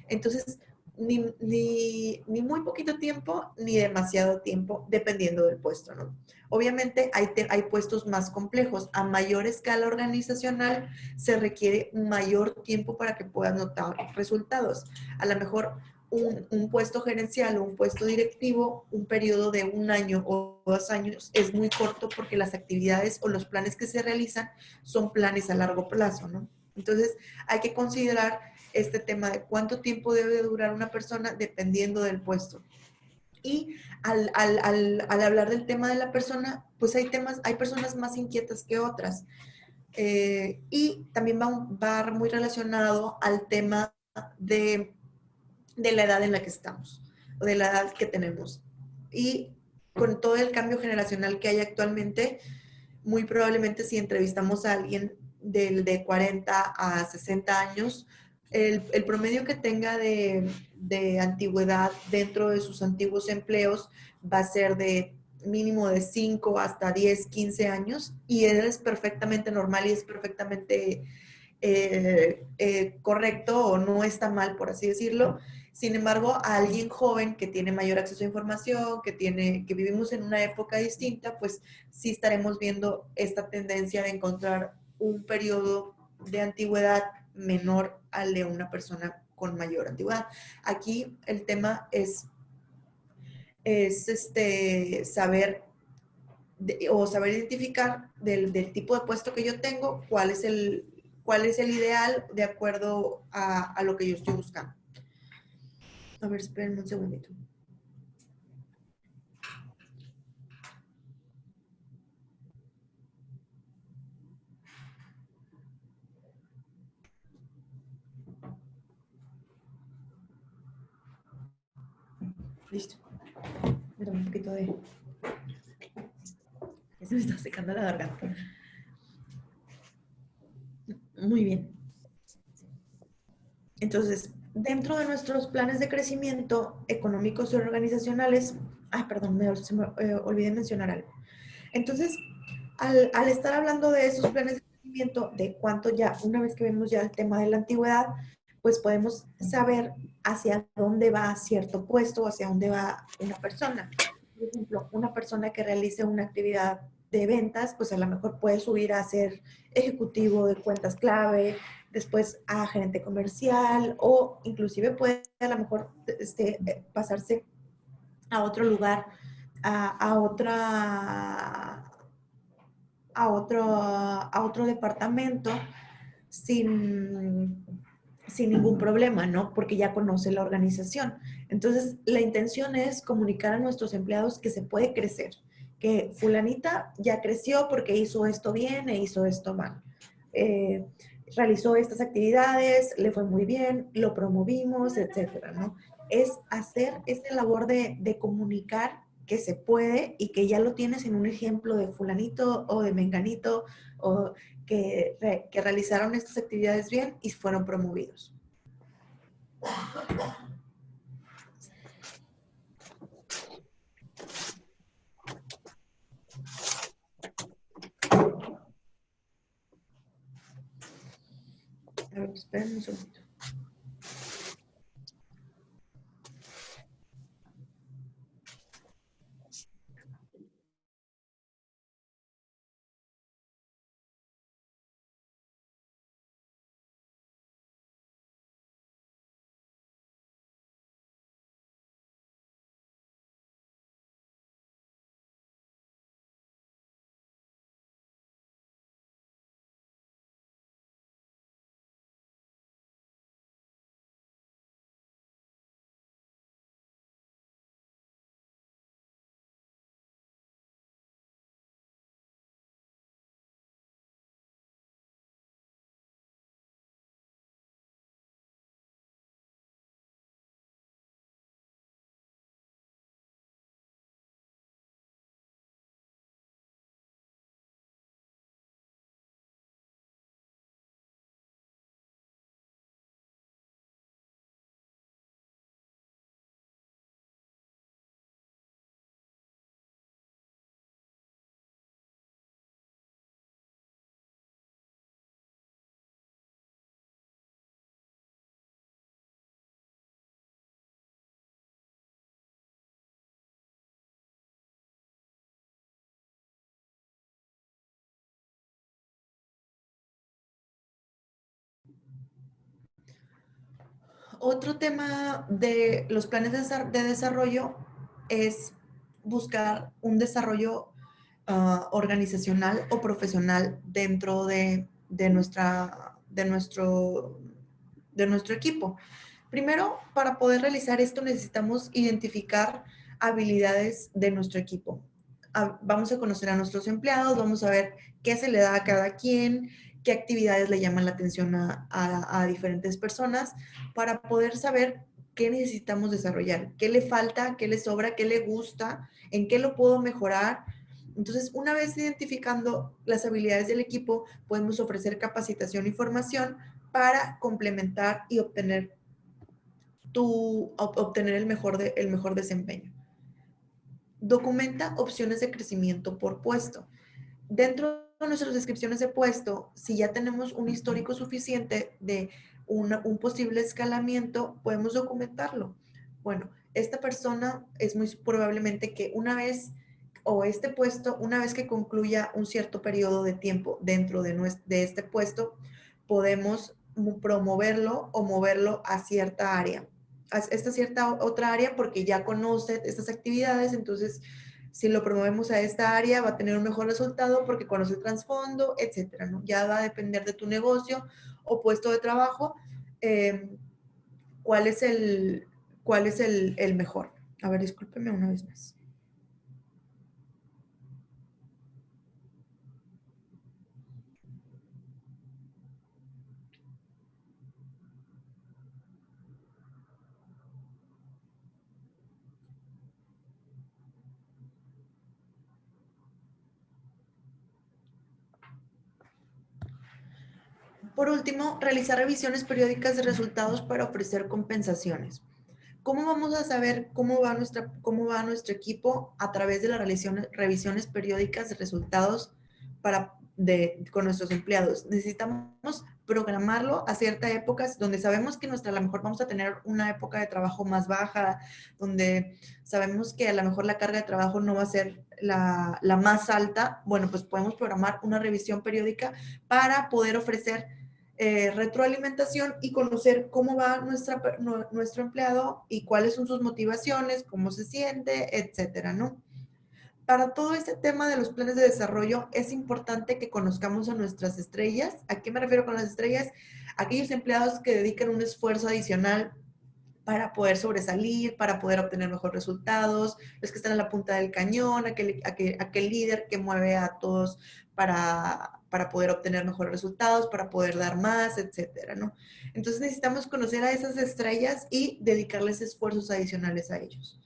Entonces, ni muy poquito tiempo, ni demasiado tiempo, dependiendo del puesto, ¿no? Obviamente hay puestos más complejos. A mayor escala organizacional se requiere mayor tiempo para que puedas notar resultados. A lo mejor puesto gerencial o un puesto directivo, un periodo de 1 año o 2 años es muy corto porque las actividades o los planes que se realizan son planes a largo plazo, ¿no? Entonces hay que considerar este tema de cuánto tiempo debe durar una persona dependiendo del puesto. Y al hablar del tema de la persona, pues hay personas más inquietas que otras. Y también va muy relacionado al tema de la edad en la que estamos o de la edad que tenemos. Y con todo el cambio generacional que hay actualmente, muy probablemente si entrevistamos a alguien de 40 a 60 años, el promedio que tenga de antigüedad dentro de sus antiguos empleos va a ser de mínimo de 5 hasta 10, 15 años y es perfectamente normal y es perfectamente correcto o no está mal, por así decirlo. Sin embargo, a alguien joven que tiene mayor acceso a información, que vivimos en una época distinta, pues sí estaremos viendo esta tendencia de encontrar un periodo de antigüedad menor al de una persona con mayor antigüedad. Aquí el tema es saber o saber identificar del tipo de puesto que yo tengo, cuál es el ideal de acuerdo a lo que yo estoy buscando. A ver, espérenme un segundito. Listo. Me tomo un poquito de... Se me está secando la garganta. Muy bien. Entonces, dentro de nuestros planes de crecimiento económicos y organizacionales, perdón, se me olvidé mencionar algo. Entonces, al estar hablando de esos planes de crecimiento, de cuánto ya, una vez que vemos ya el tema de la antigüedad, pues podemos saber hacia dónde va cierto puesto, hacia dónde va una persona. Por ejemplo, una persona que realice una actividad de ventas, pues a lo mejor puede subir a ser ejecutivo de cuentas clave, después a gerente comercial o inclusive puede a lo mejor pasarse a otro lugar, a otra a otro departamento sin, sin ningún problema, ¿no? Porque ya conoce la organización. Entonces, la intención es comunicar a nuestros empleados que se puede crecer, que fulanita ya creció porque hizo esto bien e hizo esto mal. Eh, realizó estas actividades, le fue muy bien, lo promovimos, etcétera, ¿no? Es hacer esta labor de comunicar que se puede y que ya lo tienes en un ejemplo de fulanito o de menganito o que realizaron estas actividades bien y fueron promovidos. A ver, esperen un segundo. Otro tema de los planes de desarrollo es buscar un desarrollo organizacional o profesional dentro de nuestro equipo. Primero, para poder realizar esto necesitamos identificar habilidades de nuestro equipo. Vamos a conocer a nuestros empleados, vamos a ver qué se le da a cada quien, qué actividades le llaman la atención a diferentes personas, para poder saber qué necesitamos desarrollar, qué le falta, qué le sobra, qué le gusta, en qué lo puedo mejorar. Entonces, una vez identificando las habilidades del equipo, podemos ofrecer capacitación y formación para complementar y obtener el mejor desempeño. Documenta opciones de crecimiento por puesto. Dentro de nuestras descripciones de puesto, si ya tenemos un histórico suficiente de un posible escalamiento, podemos documentarlo. Bueno, esta persona es muy probablemente que una vez, o este puesto, una vez que concluya un cierto periodo de tiempo dentro de este puesto, podemos promoverlo o moverlo a cierta área, a esta cierta otra área, porque ya conoce estas actividades. Entonces si lo promovemos a esta área, va a tener un mejor resultado porque conoce el trasfondo, etcétera, ¿no? Ya va a depender de tu negocio o puesto de trabajo, eh, cuál es el mejor. A ver, discúlpeme una vez más. Por último, realizar revisiones periódicas de resultados para ofrecer compensaciones. ¿Cómo vamos a saber cómo va nuestro equipo? A través de las revisiones periódicas de resultados con nuestros empleados. Necesitamos programarlo a ciertas épocas donde sabemos que a lo mejor vamos a tener una época de trabajo más baja, donde sabemos que a lo mejor la carga de trabajo no va a ser la más alta. Bueno, pues podemos programar una revisión periódica para poder ofrecer retroalimentación y conocer cómo va nuestro empleado y cuáles son sus motivaciones, cómo se siente, etcétera, ¿no? Para todo este tema de los planes de desarrollo es importante que conozcamos a nuestras estrellas. ¿A qué me refiero con las estrellas? Aquellos empleados que dedican un esfuerzo adicional para poder sobresalir, para poder obtener mejores resultados, los que están en la punta del cañón, aquel líder que mueve a todos para poder obtener mejores resultados, para poder dar más, etcétera, ¿no? Entonces necesitamos conocer a esas estrellas y dedicarles esfuerzos adicionales a ellos.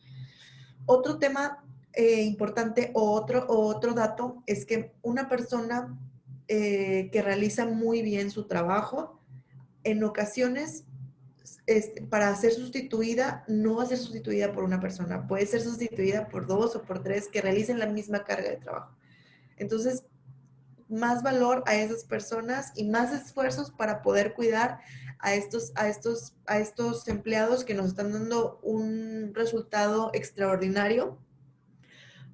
Otro tema importante otro dato es que una persona que realiza muy bien su trabajo, en ocasiones para ser sustituida, no va a ser sustituida por una persona, puede ser sustituida por dos o por tres que realicen la misma carga de trabajo. Entonces, más valor a esas personas y más esfuerzos para poder cuidar a estos empleados que nos están dando un resultado extraordinario,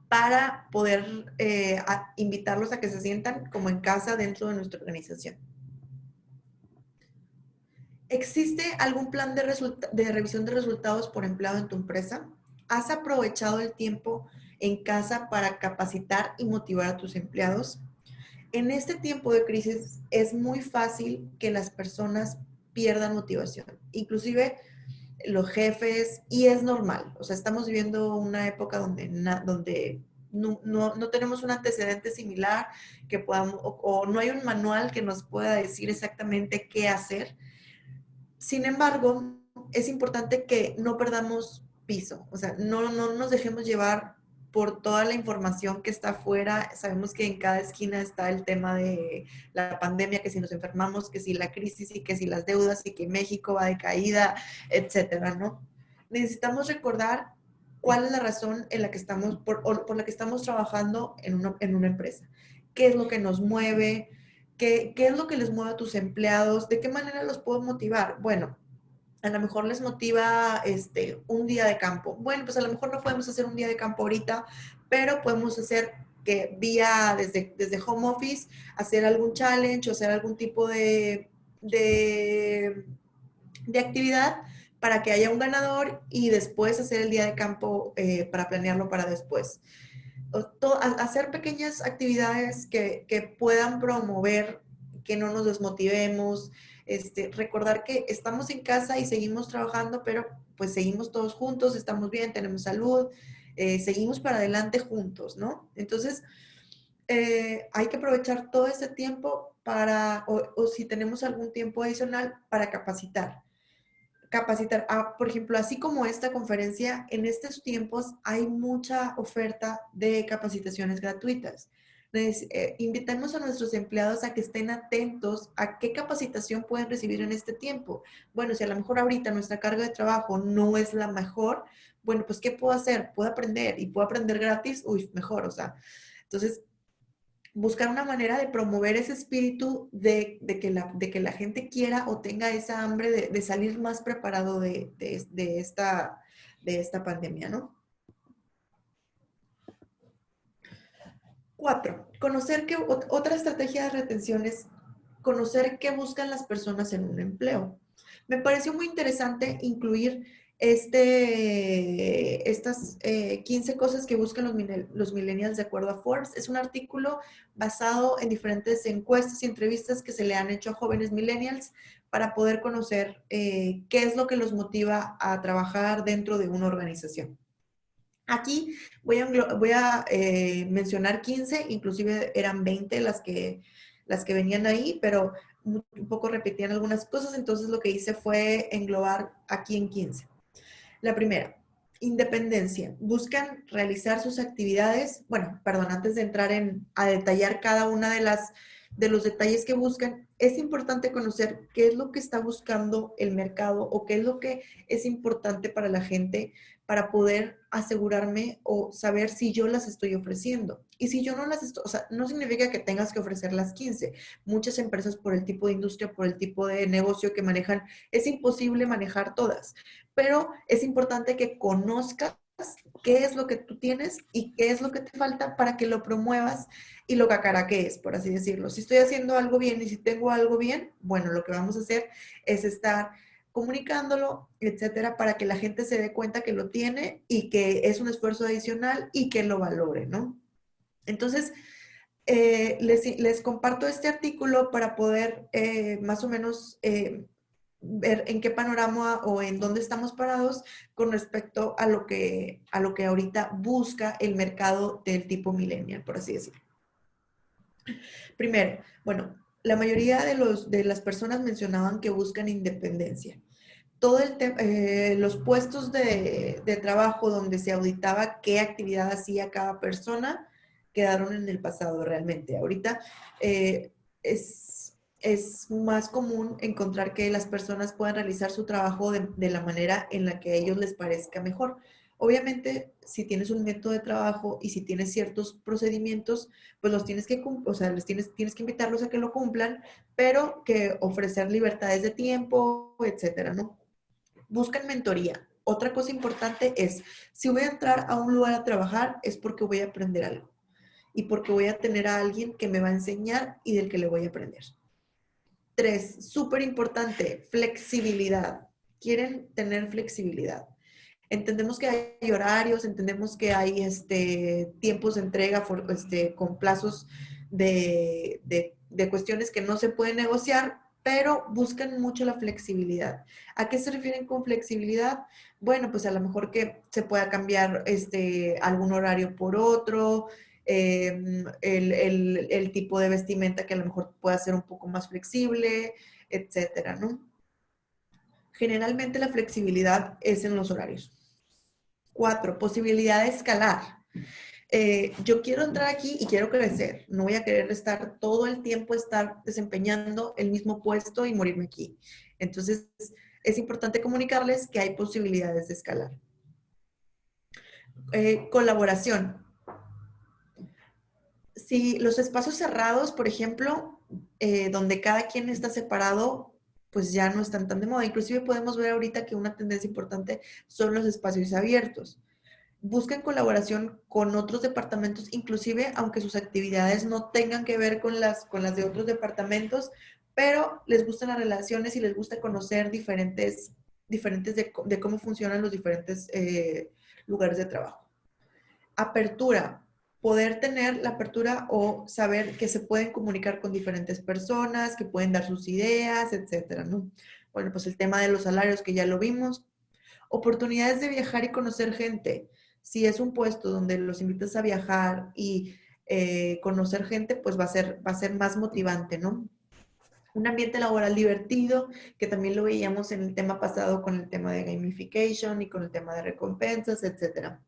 para poder invitarlos a que se sientan como en casa dentro de nuestra organización. ¿Existe algún plan de revisión de resultados por empleado en tu empresa? ¿Has aprovechado el tiempo en casa para capacitar y motivar a tus empleados? En este tiempo de crisis es muy fácil que las personas pierdan motivación, inclusive los jefes, y es normal. O sea, estamos viviendo una época donde no tenemos un antecedente similar que podamos, o no hay un manual que nos pueda decir exactamente qué hacer. Sin embargo, es importante que no perdamos piso, o sea, no nos dejemos llevar por toda la información que está afuera. Sabemos que en cada esquina está el tema de la pandemia, que si nos enfermamos, que si la crisis y que si las deudas y que México va de caída, etcétera, ¿no? Necesitamos recordar cuál es la razón en la que estamos, por la que estamos trabajando en una empresa. ¿Qué es lo que nos mueve? ¿Qué es lo que les mueve a tus empleados? ¿De qué manera los puedo motivar? Bueno, a lo mejor les motiva un día de campo. Bueno, pues a lo mejor no podemos hacer un día de campo ahorita, pero podemos hacer que desde home office, hacer algún challenge o hacer algún tipo de actividad para que haya un ganador y después hacer el día de campo para planearlo para después. Hacer pequeñas actividades que puedan promover que no nos desmotivemos, recordar que estamos en casa y seguimos trabajando, pero pues seguimos todos juntos, estamos bien, tenemos salud, seguimos para adelante juntos, ¿no? Entonces, hay que aprovechar todo ese tiempo para, o si tenemos algún tiempo adicional, para capacitar. Capacitar, por ejemplo, así como esta conferencia, en estos tiempos hay mucha oferta de capacitaciones gratuitas. Invitamos a nuestros empleados a que estén atentos a qué capacitación pueden recibir en este tiempo. Bueno, si a lo mejor ahorita nuestra carga de trabajo no es la mejor, bueno, pues ¿qué puedo hacer? Puedo aprender y puedo aprender gratis, uy, mejor, o sea. Entonces, buscar una manera de promover ese espíritu de que la gente quiera o tenga esa hambre de salir más preparado de esta pandemia, ¿no? 4, conocer que otra estrategia de retención es conocer qué buscan las personas en un empleo. Me pareció muy interesante incluir estas 15 cosas que buscan los millennials de acuerdo a Forbes. Es un artículo basado en diferentes encuestas y entrevistas que se le han hecho a jóvenes millennials para poder conocer qué es lo que los motiva a trabajar dentro de una organización. Aquí voy a mencionar 15, inclusive eran 20 las que venían ahí, pero un poco repetían algunas cosas, entonces lo que hice fue englobar aquí en 15. La primera, independencia. Buscan realizar sus actividades, bueno, perdón, antes de entrar a detallar cada una de los detalles que buscan, es importante conocer qué es lo que está buscando el mercado o qué es lo que es importante para la gente para poder asegurarme o saber si yo las estoy ofreciendo. Y si yo no las estoy, o sea, no significa que tengas que ofrecer las 15. Muchas empresas por el tipo de industria, por el tipo de negocio que manejan, es imposible manejar todas, pero es importante que conozcas qué es lo que tú tienes y qué es lo que te falta para que lo promuevas y lo cacaraquees, por así decirlo. Si estoy haciendo algo bien y si tengo algo bien, bueno, lo que vamos a hacer es estar comunicándolo, etcétera, para que la gente se dé cuenta que lo tiene y que es un esfuerzo adicional y que lo valore, ¿no? Entonces, les comparto este artículo para poder más o menos ver en qué panorama o en dónde estamos parados con respecto a lo que ahorita busca el mercado del tipo millennial, por así decirlo. Primero, bueno, la mayoría de las personas mencionaban que buscan independencia. Los puestos de trabajo donde se auditaba qué actividad hacía cada persona quedaron en el pasado realmente. Ahorita eh, es más común encontrar que las personas puedan realizar su trabajo de la manera en la que a ellos les parezca mejor. Obviamente, si tienes un método de trabajo y si tienes ciertos procedimientos, pues los tienes que, o sea, tienes que invitarlos a que lo cumplan, pero que ofrecer libertades de tiempo, etcétera, ¿no? Buscan mentoría. Otra cosa importante es, si voy a entrar a un lugar a trabajar, es porque voy a aprender algo y porque voy a tener a alguien que me va a enseñar y del que le voy a aprender. 3, súper importante, flexibilidad. Quieren tener flexibilidad. Entendemos que hay horarios, entendemos que hay tiempos de entrega con plazos de cuestiones que no se pueden negociar, pero buscan mucho la flexibilidad. ¿A qué se refieren con flexibilidad? Bueno, pues a lo mejor que se pueda cambiar algún horario por otro, el tipo de vestimenta que a lo mejor pueda ser un poco más flexible, etcétera, ¿no? Generalmente la flexibilidad es en los horarios. 4, posibilidad de escalar. Yo quiero entrar aquí y quiero crecer. No voy a querer estar todo el tiempo, estar desempeñando el mismo puesto y morirme aquí. Entonces, es importante comunicarles que hay posibilidades de escalar. Colaboración. Si los espacios cerrados, por ejemplo, donde cada quien está separado, pues ya no están tan de moda. Inclusive podemos ver ahorita que una tendencia importante son los espacios abiertos. Buscan colaboración con otros departamentos, inclusive aunque sus actividades no tengan que ver con las de otros departamentos, pero les gustan las relaciones y les gusta conocer diferentes de cómo funcionan los diferentes lugares de trabajo. Apertura, poder tener la apertura o saber que se pueden comunicar con diferentes personas, que pueden dar sus ideas, etcétera, ¿no? Bueno, pues el tema de los salarios que ya lo vimos. Oportunidades de viajar y conocer gente. Si es un puesto donde los invitas a viajar y conocer gente, pues va a ser más motivante, ¿no? Un ambiente laboral divertido, que también lo veíamos en el tema pasado con el tema de gamification y con el tema de recompensas, etcétera.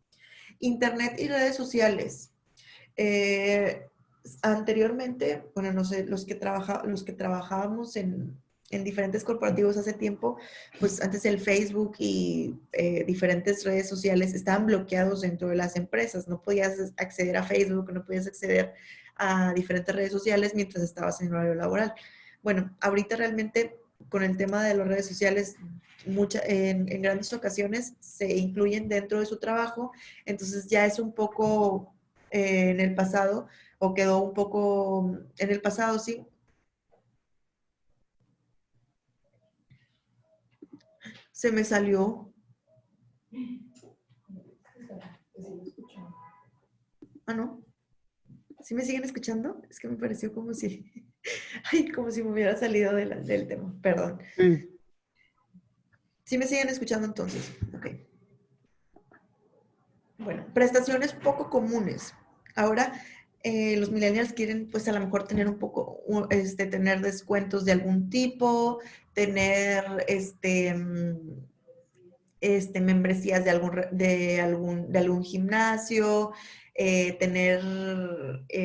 Internet y redes sociales. Eh, Anteriormente, bueno, no sé, los que trabajábamos en diferentes corporativos hace tiempo, pues antes el Facebook y diferentes redes sociales estaban bloqueados dentro de las empresas. No podías acceder a Facebook, no podías acceder a diferentes redes sociales mientras estabas en horario laboral. Bueno, ahorita realmente con el tema de las redes sociales, en grandes ocasiones se incluyen dentro de su trabajo, entonces ya es un poco en el pasado, o quedó un poco en el pasado, sí. Se me salió. Ah, no. ¿Sí me siguen escuchando? Es que me pareció como si, ay, como si me hubiera salido del tema. Perdón. Sí. ¿Sí me siguen escuchando entonces? Ok. Bueno, prestaciones poco comunes. Ahora, los millennials quieren, pues, a lo mejor tener un poco, tener descuentos de algún tipo, tener, membresías de algún gimnasio, tener,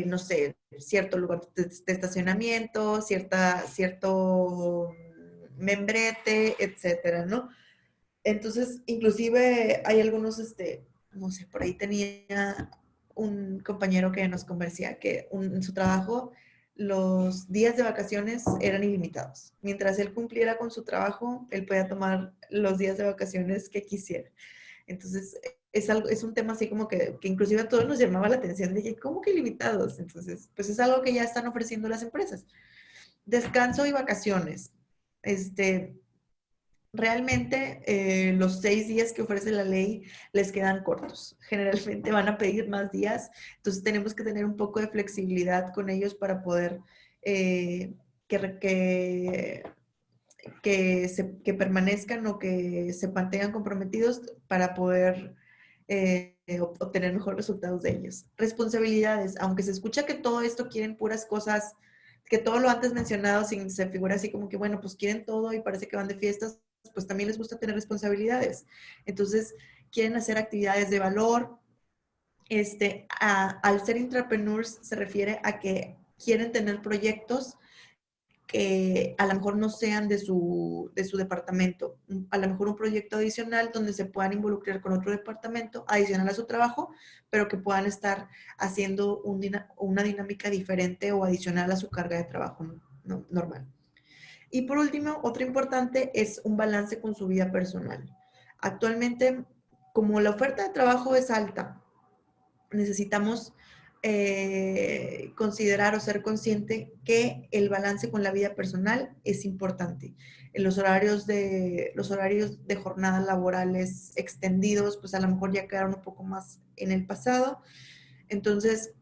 no sé, cierto lugar de estacionamiento, cierto membrete, etcétera, ¿no? Entonces, inclusive hay algunos, no sé, por ahí tenía un compañero que nos conversía que en su trabajo los días de vacaciones eran ilimitados. Mientras él cumpliera con su trabajo, él podía tomar los días de vacaciones que quisiera. Entonces, es un tema así como que inclusive a todos nos llamaba la atención. Dije, ¿cómo que ilimitados? Entonces, pues es algo que ya están ofreciendo las empresas. Descanso y vacaciones. Realmente los 6 días que ofrece la ley les quedan cortos. Generalmente van a pedir más días, entonces tenemos que tener un poco de flexibilidad con ellos para poder que, que, que permanezcan o que se mantengan comprometidos para poder obtener mejores resultados de ellos. Responsabilidades, aunque se escucha que todo esto quieren puras cosas, que todo lo antes mencionado se figura así como que, bueno, pues quieren todo y parece que van de fiestas, pues también les gusta tener responsabilidades. Entonces, quieren hacer actividades de valor. Al ser intrapreneurs se refiere a que quieren tener proyectos que a lo mejor no sean de su departamento. A lo mejor un proyecto adicional donde se puedan involucrar con otro departamento adicional a su trabajo, pero que puedan estar haciendo una dinámica diferente o adicional a su carga de trabajo normal. Y por último, otro importante es un balance con su vida personal. Actualmente, como la oferta de trabajo es alta, necesitamos considerar o ser consciente que el balance con la vida personal es importante. En los horarios de jornadas laborales extendidos, pues a lo mejor ya quedaron un poco más en el pasado. Entonces,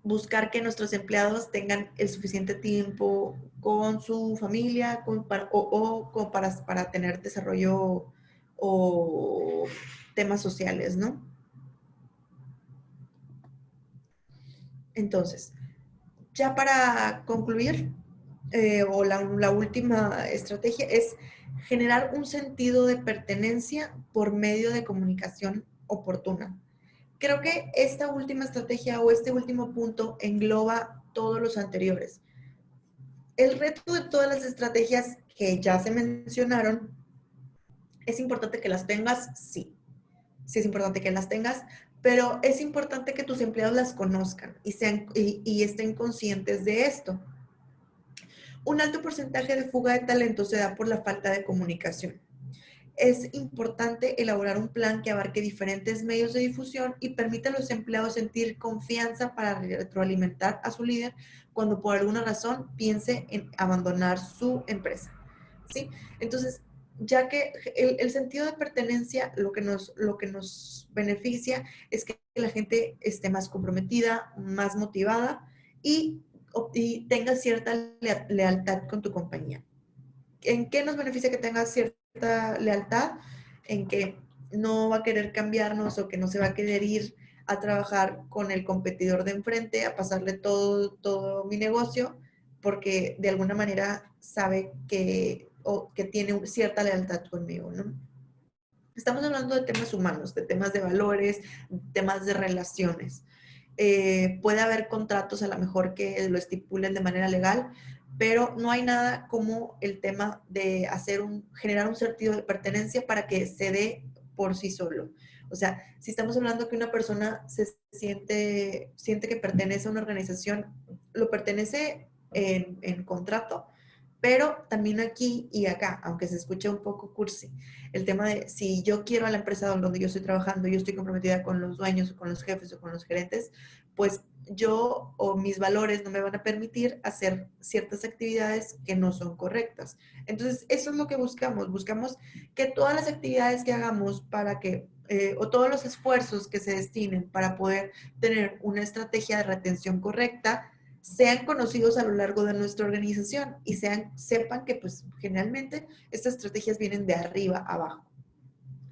buscar que nuestros empleados tengan el suficiente tiempo con su familia para tener desarrollo o temas sociales, ¿no? Entonces, ya para concluir, o la última estrategia es generar un sentido de pertenencia por medio de comunicación oportuna. Creo que esta última estrategia o este último punto engloba todos los anteriores. El reto de todas las estrategias que ya se mencionaron, es importante que las tengas, sí. Sí es importante que las tengas, pero es importante que tus empleados las conozcan y estén conscientes de esto. Un alto porcentaje de fuga de talento se da por la falta de comunicación. es importante elaborar un plan que abarque diferentes medios de difusión y permita a los empleados sentir confianza para retroalimentar a su líder cuando por alguna razón piense en abandonar su empresa, ¿sí? Entonces, ya que el sentido de pertenencia lo que nos beneficia es que la gente esté más comprometida, más motivada y tenga cierta lealtad con tu compañía. ¿En qué nos beneficia que tenga cierta lealtad? En que no va a querer cambiarnos o que no se va a querer ir a trabajar con el competidor de enfrente, a pasarle todo mi negocio, porque de alguna manera sabe que tiene cierta lealtad conmigo, ¿no? Estamos hablando de temas humanos, de temas de valores, temas de relaciones. Puede haber contratos a lo mejor que lo estipulen de manera legal, pero no hay nada como el tema de generar un sentido de pertenencia para que se dé por sí solo. O sea, si estamos hablando que una persona siente que pertenece a una organización, lo pertenece en contrato, pero también aquí y acá, aunque se escuche un poco cursi, el tema de si yo quiero a la empresa donde yo estoy trabajando, yo estoy comprometida con los dueños o con los jefes o con los gerentes, pues yo o mis valores no me van a permitir hacer ciertas actividades que no son correctas. Entonces, eso es lo que buscamos. Buscamos que todas las actividades que hagamos o todos los esfuerzos que se destinen para poder tener una estrategia de retención correcta, sean conocidos a lo largo de nuestra organización y sepan que pues generalmente estas estrategias vienen de arriba a abajo.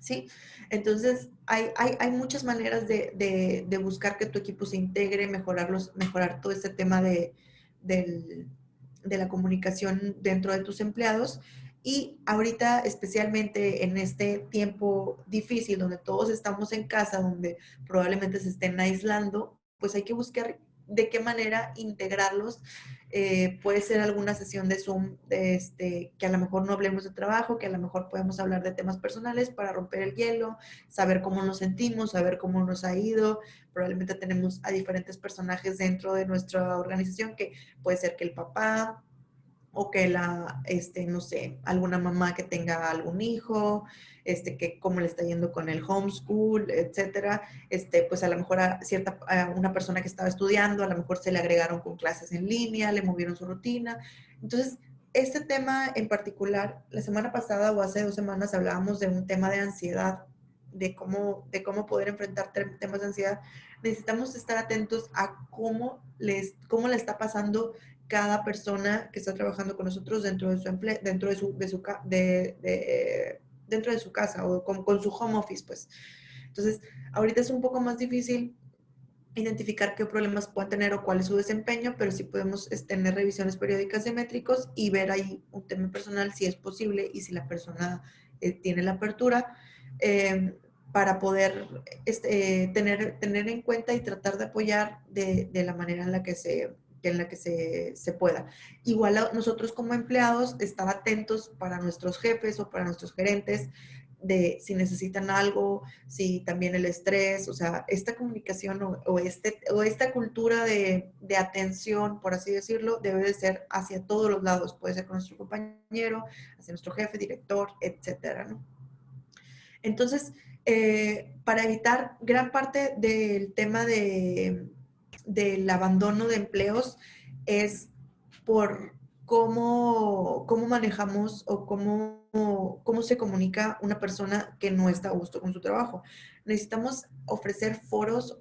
¿Sí? Entonces, hay muchas maneras de buscar que tu equipo se integre, mejorar todo este tema de la comunicación dentro de tus empleados. Y ahorita, especialmente en este tiempo difícil, donde todos estamos en casa, donde probablemente se estén aislando, pues hay que buscar de qué manera integrarlos. Puede ser alguna sesión de Zoom que a lo mejor no hablemos de trabajo, que a lo mejor podemos hablar de temas personales para romper el hielo, saber cómo nos sentimos, saber cómo nos ha ido. Probablemente tenemos a diferentes personajes dentro de nuestra organización, que puede ser que el papá o que no sé, alguna mamá que tenga algún hijo, que cómo le está yendo con el homeschool, etcétera. Pues a lo mejor a una persona que estaba estudiando, a lo mejor se le agregaron con clases en línea, le movieron su rutina. Entonces, este tema en particular, la semana pasada o hace 2 semanas hablábamos de un tema de ansiedad, de cómo poder enfrentar temas de ansiedad. Necesitamos estar atentos a cómo le está pasando cada persona que está trabajando con nosotros dentro de su dentro de su casa o con su home office, pues. Entonces, ahorita es un poco más difícil identificar qué problemas pueden tener o cuál es su desempeño, pero sí podemos tener revisiones periódicas de métricos y ver ahí un tema personal si es posible y si la persona tiene la apertura para poder tener en cuenta y tratar de apoyar de la manera en la que se pueda. Igual nosotros como empleados, estar atentos para nuestros jefes o para nuestros gerentes de si necesitan algo, si también el estrés, o sea, esta comunicación o esta cultura de atención, por así decirlo, debe de ser hacia todos los lados. Puede ser con nuestro compañero, hacia nuestro jefe, director, etcétera, ¿no? Entonces, para evitar gran parte del tema del abandono de empleos es por cómo manejamos o cómo se comunica una persona que no está a gusto con su trabajo. Necesitamos ofrecer foros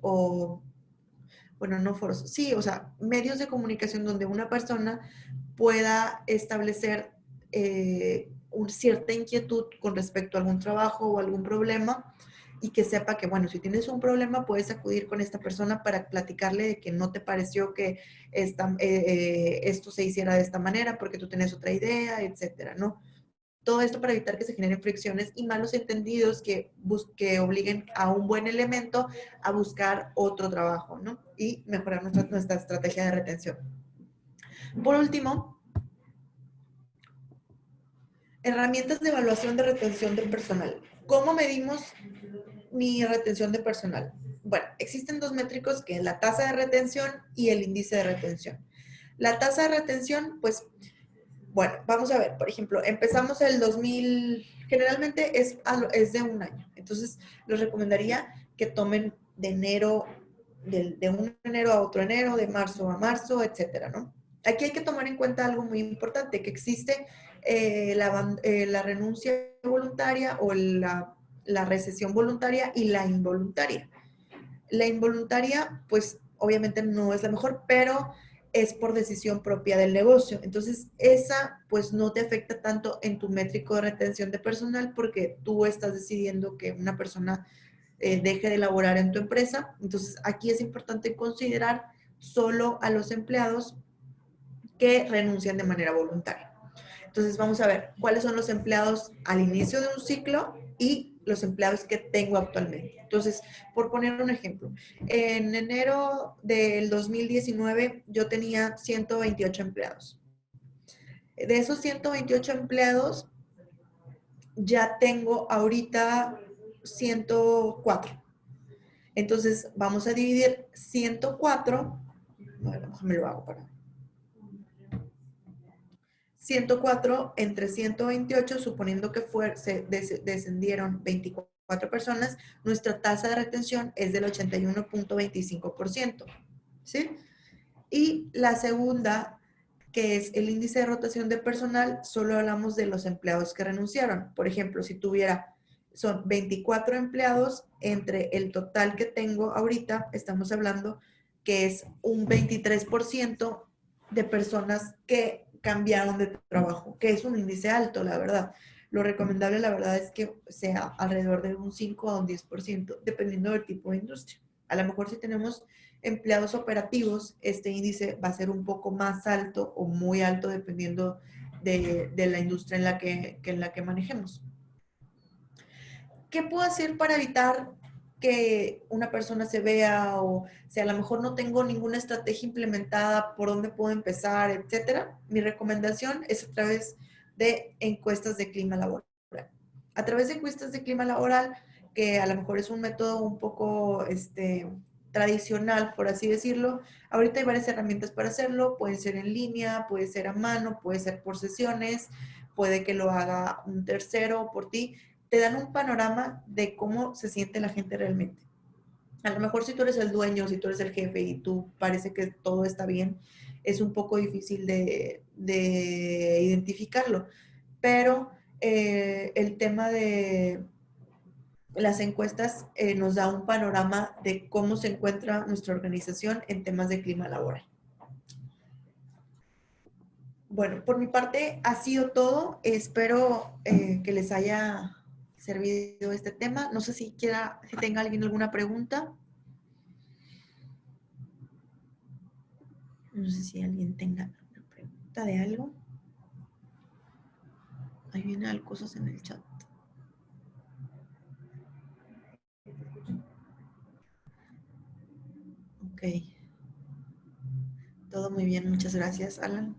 bueno, no foros, sí, o sea, medios de comunicación donde una persona pueda establecer cierta inquietud con respecto a algún trabajo o algún problema y que sepa que, bueno, si tienes un problema puedes acudir con esta persona para platicarle de que no te pareció que esto se hiciera de esta manera porque tú tenías otra idea, etcétera, ¿no? Todo esto para evitar que se generen fricciones y malos entendidos que obliguen a un buen elemento a buscar otro trabajo, ¿no? Y mejorar nuestra estrategia de retención. Por último, herramientas de evaluación de retención del personal. ¿Cómo medimos mi retención de personal? Bueno, existen 2 métricos que es la tasa de retención y el índice de retención. La tasa de retención, pues, Bueno, vamos a ver, por ejemplo, empezamos el 2000, generalmente es de un año, entonces les recomendaría que tomen de enero, de un enero a otro enero, de marzo a marzo, etcétera, ¿no? Aquí hay que tomar en cuenta algo muy importante, que existe la renuncia voluntaria o la recesión voluntaria y la involuntaria. La involuntaria, pues obviamente no es la mejor, pero es por decisión propia del negocio. Entonces, esa pues no te afecta tanto en tu métrico de retención de personal porque tú estás decidiendo que una persona deje de laborar en tu empresa. Entonces, aquí es importante considerar solo a los empleados que renuncian de manera voluntaria. Entonces vamos a ver cuáles son los empleados al inicio de un ciclo y los empleados que tengo actualmente. Entonces, por poner un ejemplo, en enero del 2019 yo tenía 128 empleados. De esos 128 empleados ya tengo ahorita 104. Entonces vamos a dividir 104, a ver, me lo hago para 104 entre 128, suponiendo que se descendieron 24 personas, nuestra tasa de retención es del 81.25%. ¿Sí? Y la segunda, que es el índice de rotación de personal, solo hablamos de los empleados que renunciaron. Por ejemplo, si son 24 empleados entre el total que tengo ahorita, estamos hablando que es un 23% de personas que cambiaron de trabajo, que es un índice alto, la verdad. Lo recomendable, la verdad, es que sea alrededor de un 5 a un 10%, dependiendo del tipo de industria. A lo mejor si tenemos empleados operativos, este índice va a ser un poco más alto o muy alto, dependiendo de la industria en la que manejemos. ¿Qué puedo hacer para evitar que una persona se vea o si a lo mejor no tengo ninguna estrategia implementada, por dónde puedo empezar, etcétera? Mi recomendación es a través de encuestas de clima laboral. A través de encuestas de clima laboral, que a lo mejor es un método un poco tradicional, por así decirlo. Ahorita hay varias herramientas para hacerlo, puede ser en línea, puede ser a mano, puede ser por sesiones, puede que lo haga un tercero por ti. Te dan un panorama de cómo se siente la gente realmente. A lo mejor si tú eres el dueño, si tú eres el jefe y tú parece que todo está bien, es un poco difícil de identificarlo. Pero el tema de las encuestas nos da un panorama de cómo se encuentra nuestra organización en temas de clima laboral. Bueno, por mi parte ha sido todo. Espero que les haya servido este tema. No sé si tenga alguien alguna pregunta. No sé si alguien tenga una pregunta de algo. Ahí vienen cosas en el chat. Ok. Todo muy bien, muchas gracias, Alan.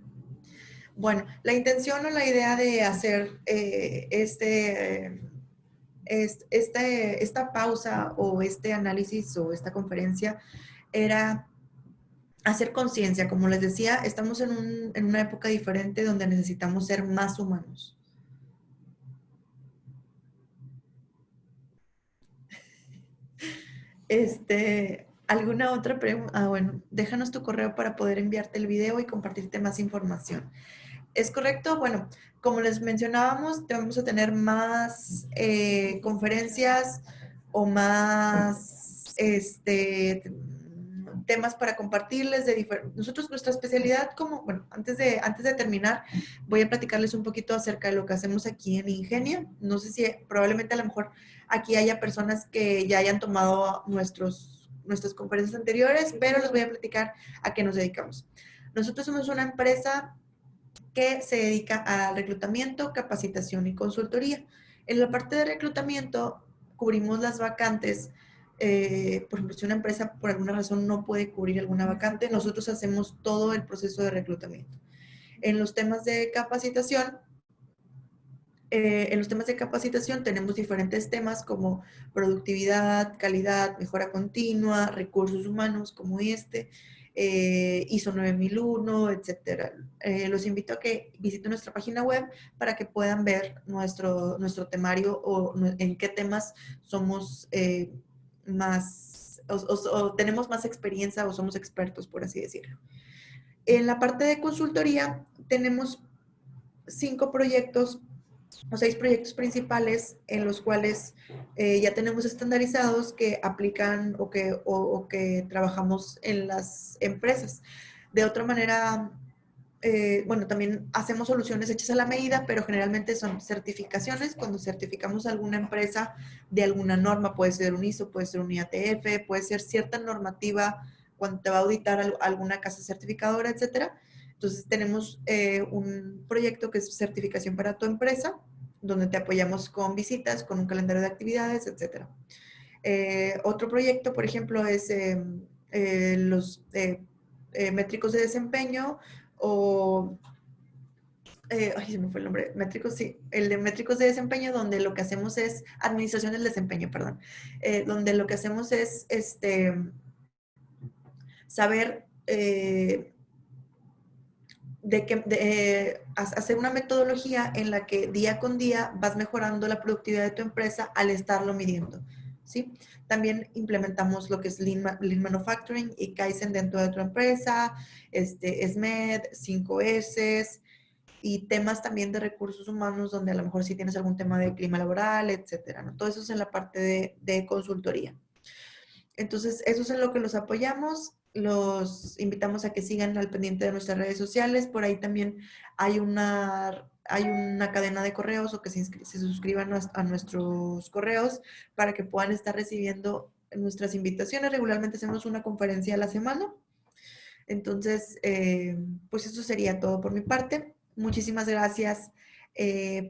Bueno, la intención o la idea de hacer esta pausa o este análisis o esta conferencia era hacer conciencia. Como les decía, estamos en una época diferente donde necesitamos ser más humanos. ¿Alguna otra pregunta? Ah, bueno, déjanos tu correo para poder enviarte el video y compartirte más información. ¿Es correcto? Bueno, como les mencionábamos, vamos a tener más conferencias o más temas para compartirles nosotros nuestra especialidad bueno, antes de terminar, voy a platicarles un poquito acerca de lo que hacemos aquí en Ingenia. No sé si probablemente a lo mejor aquí haya personas que ya hayan tomado nuestras conferencias anteriores, pero les voy a platicar a qué nos dedicamos. Nosotros somos una empresa que se dedica al reclutamiento, capacitación y consultoría. En la parte de reclutamiento cubrimos las vacantes. Por ejemplo, si una empresa por alguna razón no puede cubrir alguna vacante, nosotros hacemos todo el proceso de reclutamiento. En los temas de capacitación, tenemos diferentes temas como productividad, calidad, mejora continua, recursos humanos como este. ISO 9001, etcétera. Los invito a que visiten nuestra página web para que puedan ver nuestro temario o en qué temas somos más, o tenemos más experiencia o somos expertos, por así decirlo. En la parte de consultoría tenemos 5 proyectos o 6 proyectos principales en los cuales ya tenemos estandarizados que aplican o que trabajamos en las empresas. De otra manera, bueno, también hacemos soluciones hechas a la medida, pero generalmente son certificaciones. Cuando certificamos alguna empresa de alguna norma, puede ser un ISO, puede ser un IATF, puede ser cierta normativa cuando te va a auditar alguna casa certificadora, etcétera. Entonces tenemos un proyecto que es certificación para tu empresa, donde te apoyamos con visitas, con un calendario de actividades, etcétera. Otro proyecto, por ejemplo, es los métricos de desempeño o ay, se me fue el nombre, métricos, sí, el de métricos de desempeño, donde lo que hacemos es, administración del desempeño, perdón, donde lo que hacemos es saber hacer una metodología en la que día con día vas mejorando la productividad de tu empresa al estarlo midiendo, ¿sí? También implementamos lo que es Lean Manufacturing y Kaizen dentro de tu empresa, SMED, 5S, y temas también de recursos humanos, donde a lo mejor sí tienes algún tema de clima laboral, etcétera, ¿no? Todo eso es en la parte de consultoría. Entonces, eso es en lo que los apoyamos. Los invitamos a que sigan al pendiente de nuestras redes sociales. Por ahí también hay una cadena de correos o que se suscriban a nuestros correos para que puedan estar recibiendo nuestras invitaciones. Regularmente hacemos una conferencia a la semana. Entonces, pues eso sería todo por mi parte. Muchísimas gracias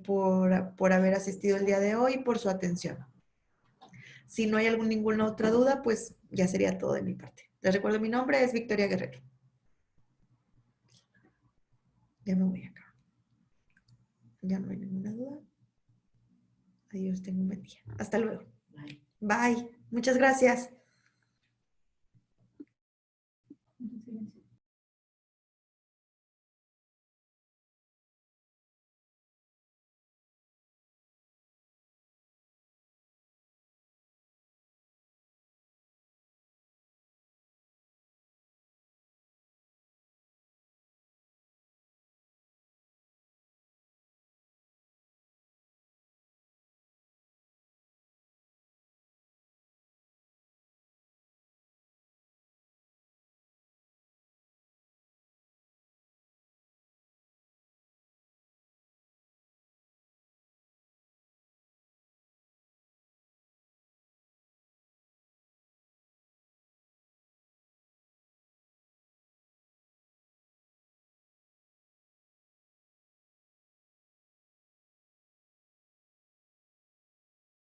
por haber asistido el día de hoy y por su atención. Si no hay ninguna otra duda, pues ya sería todo de mi parte. Les recuerdo mi nombre, es Victoria Guerrero. Ya me voy acá. Ya no hay ninguna duda. Adiós, tengo un buen día. Hasta luego. Bye. Bye. Muchas gracias.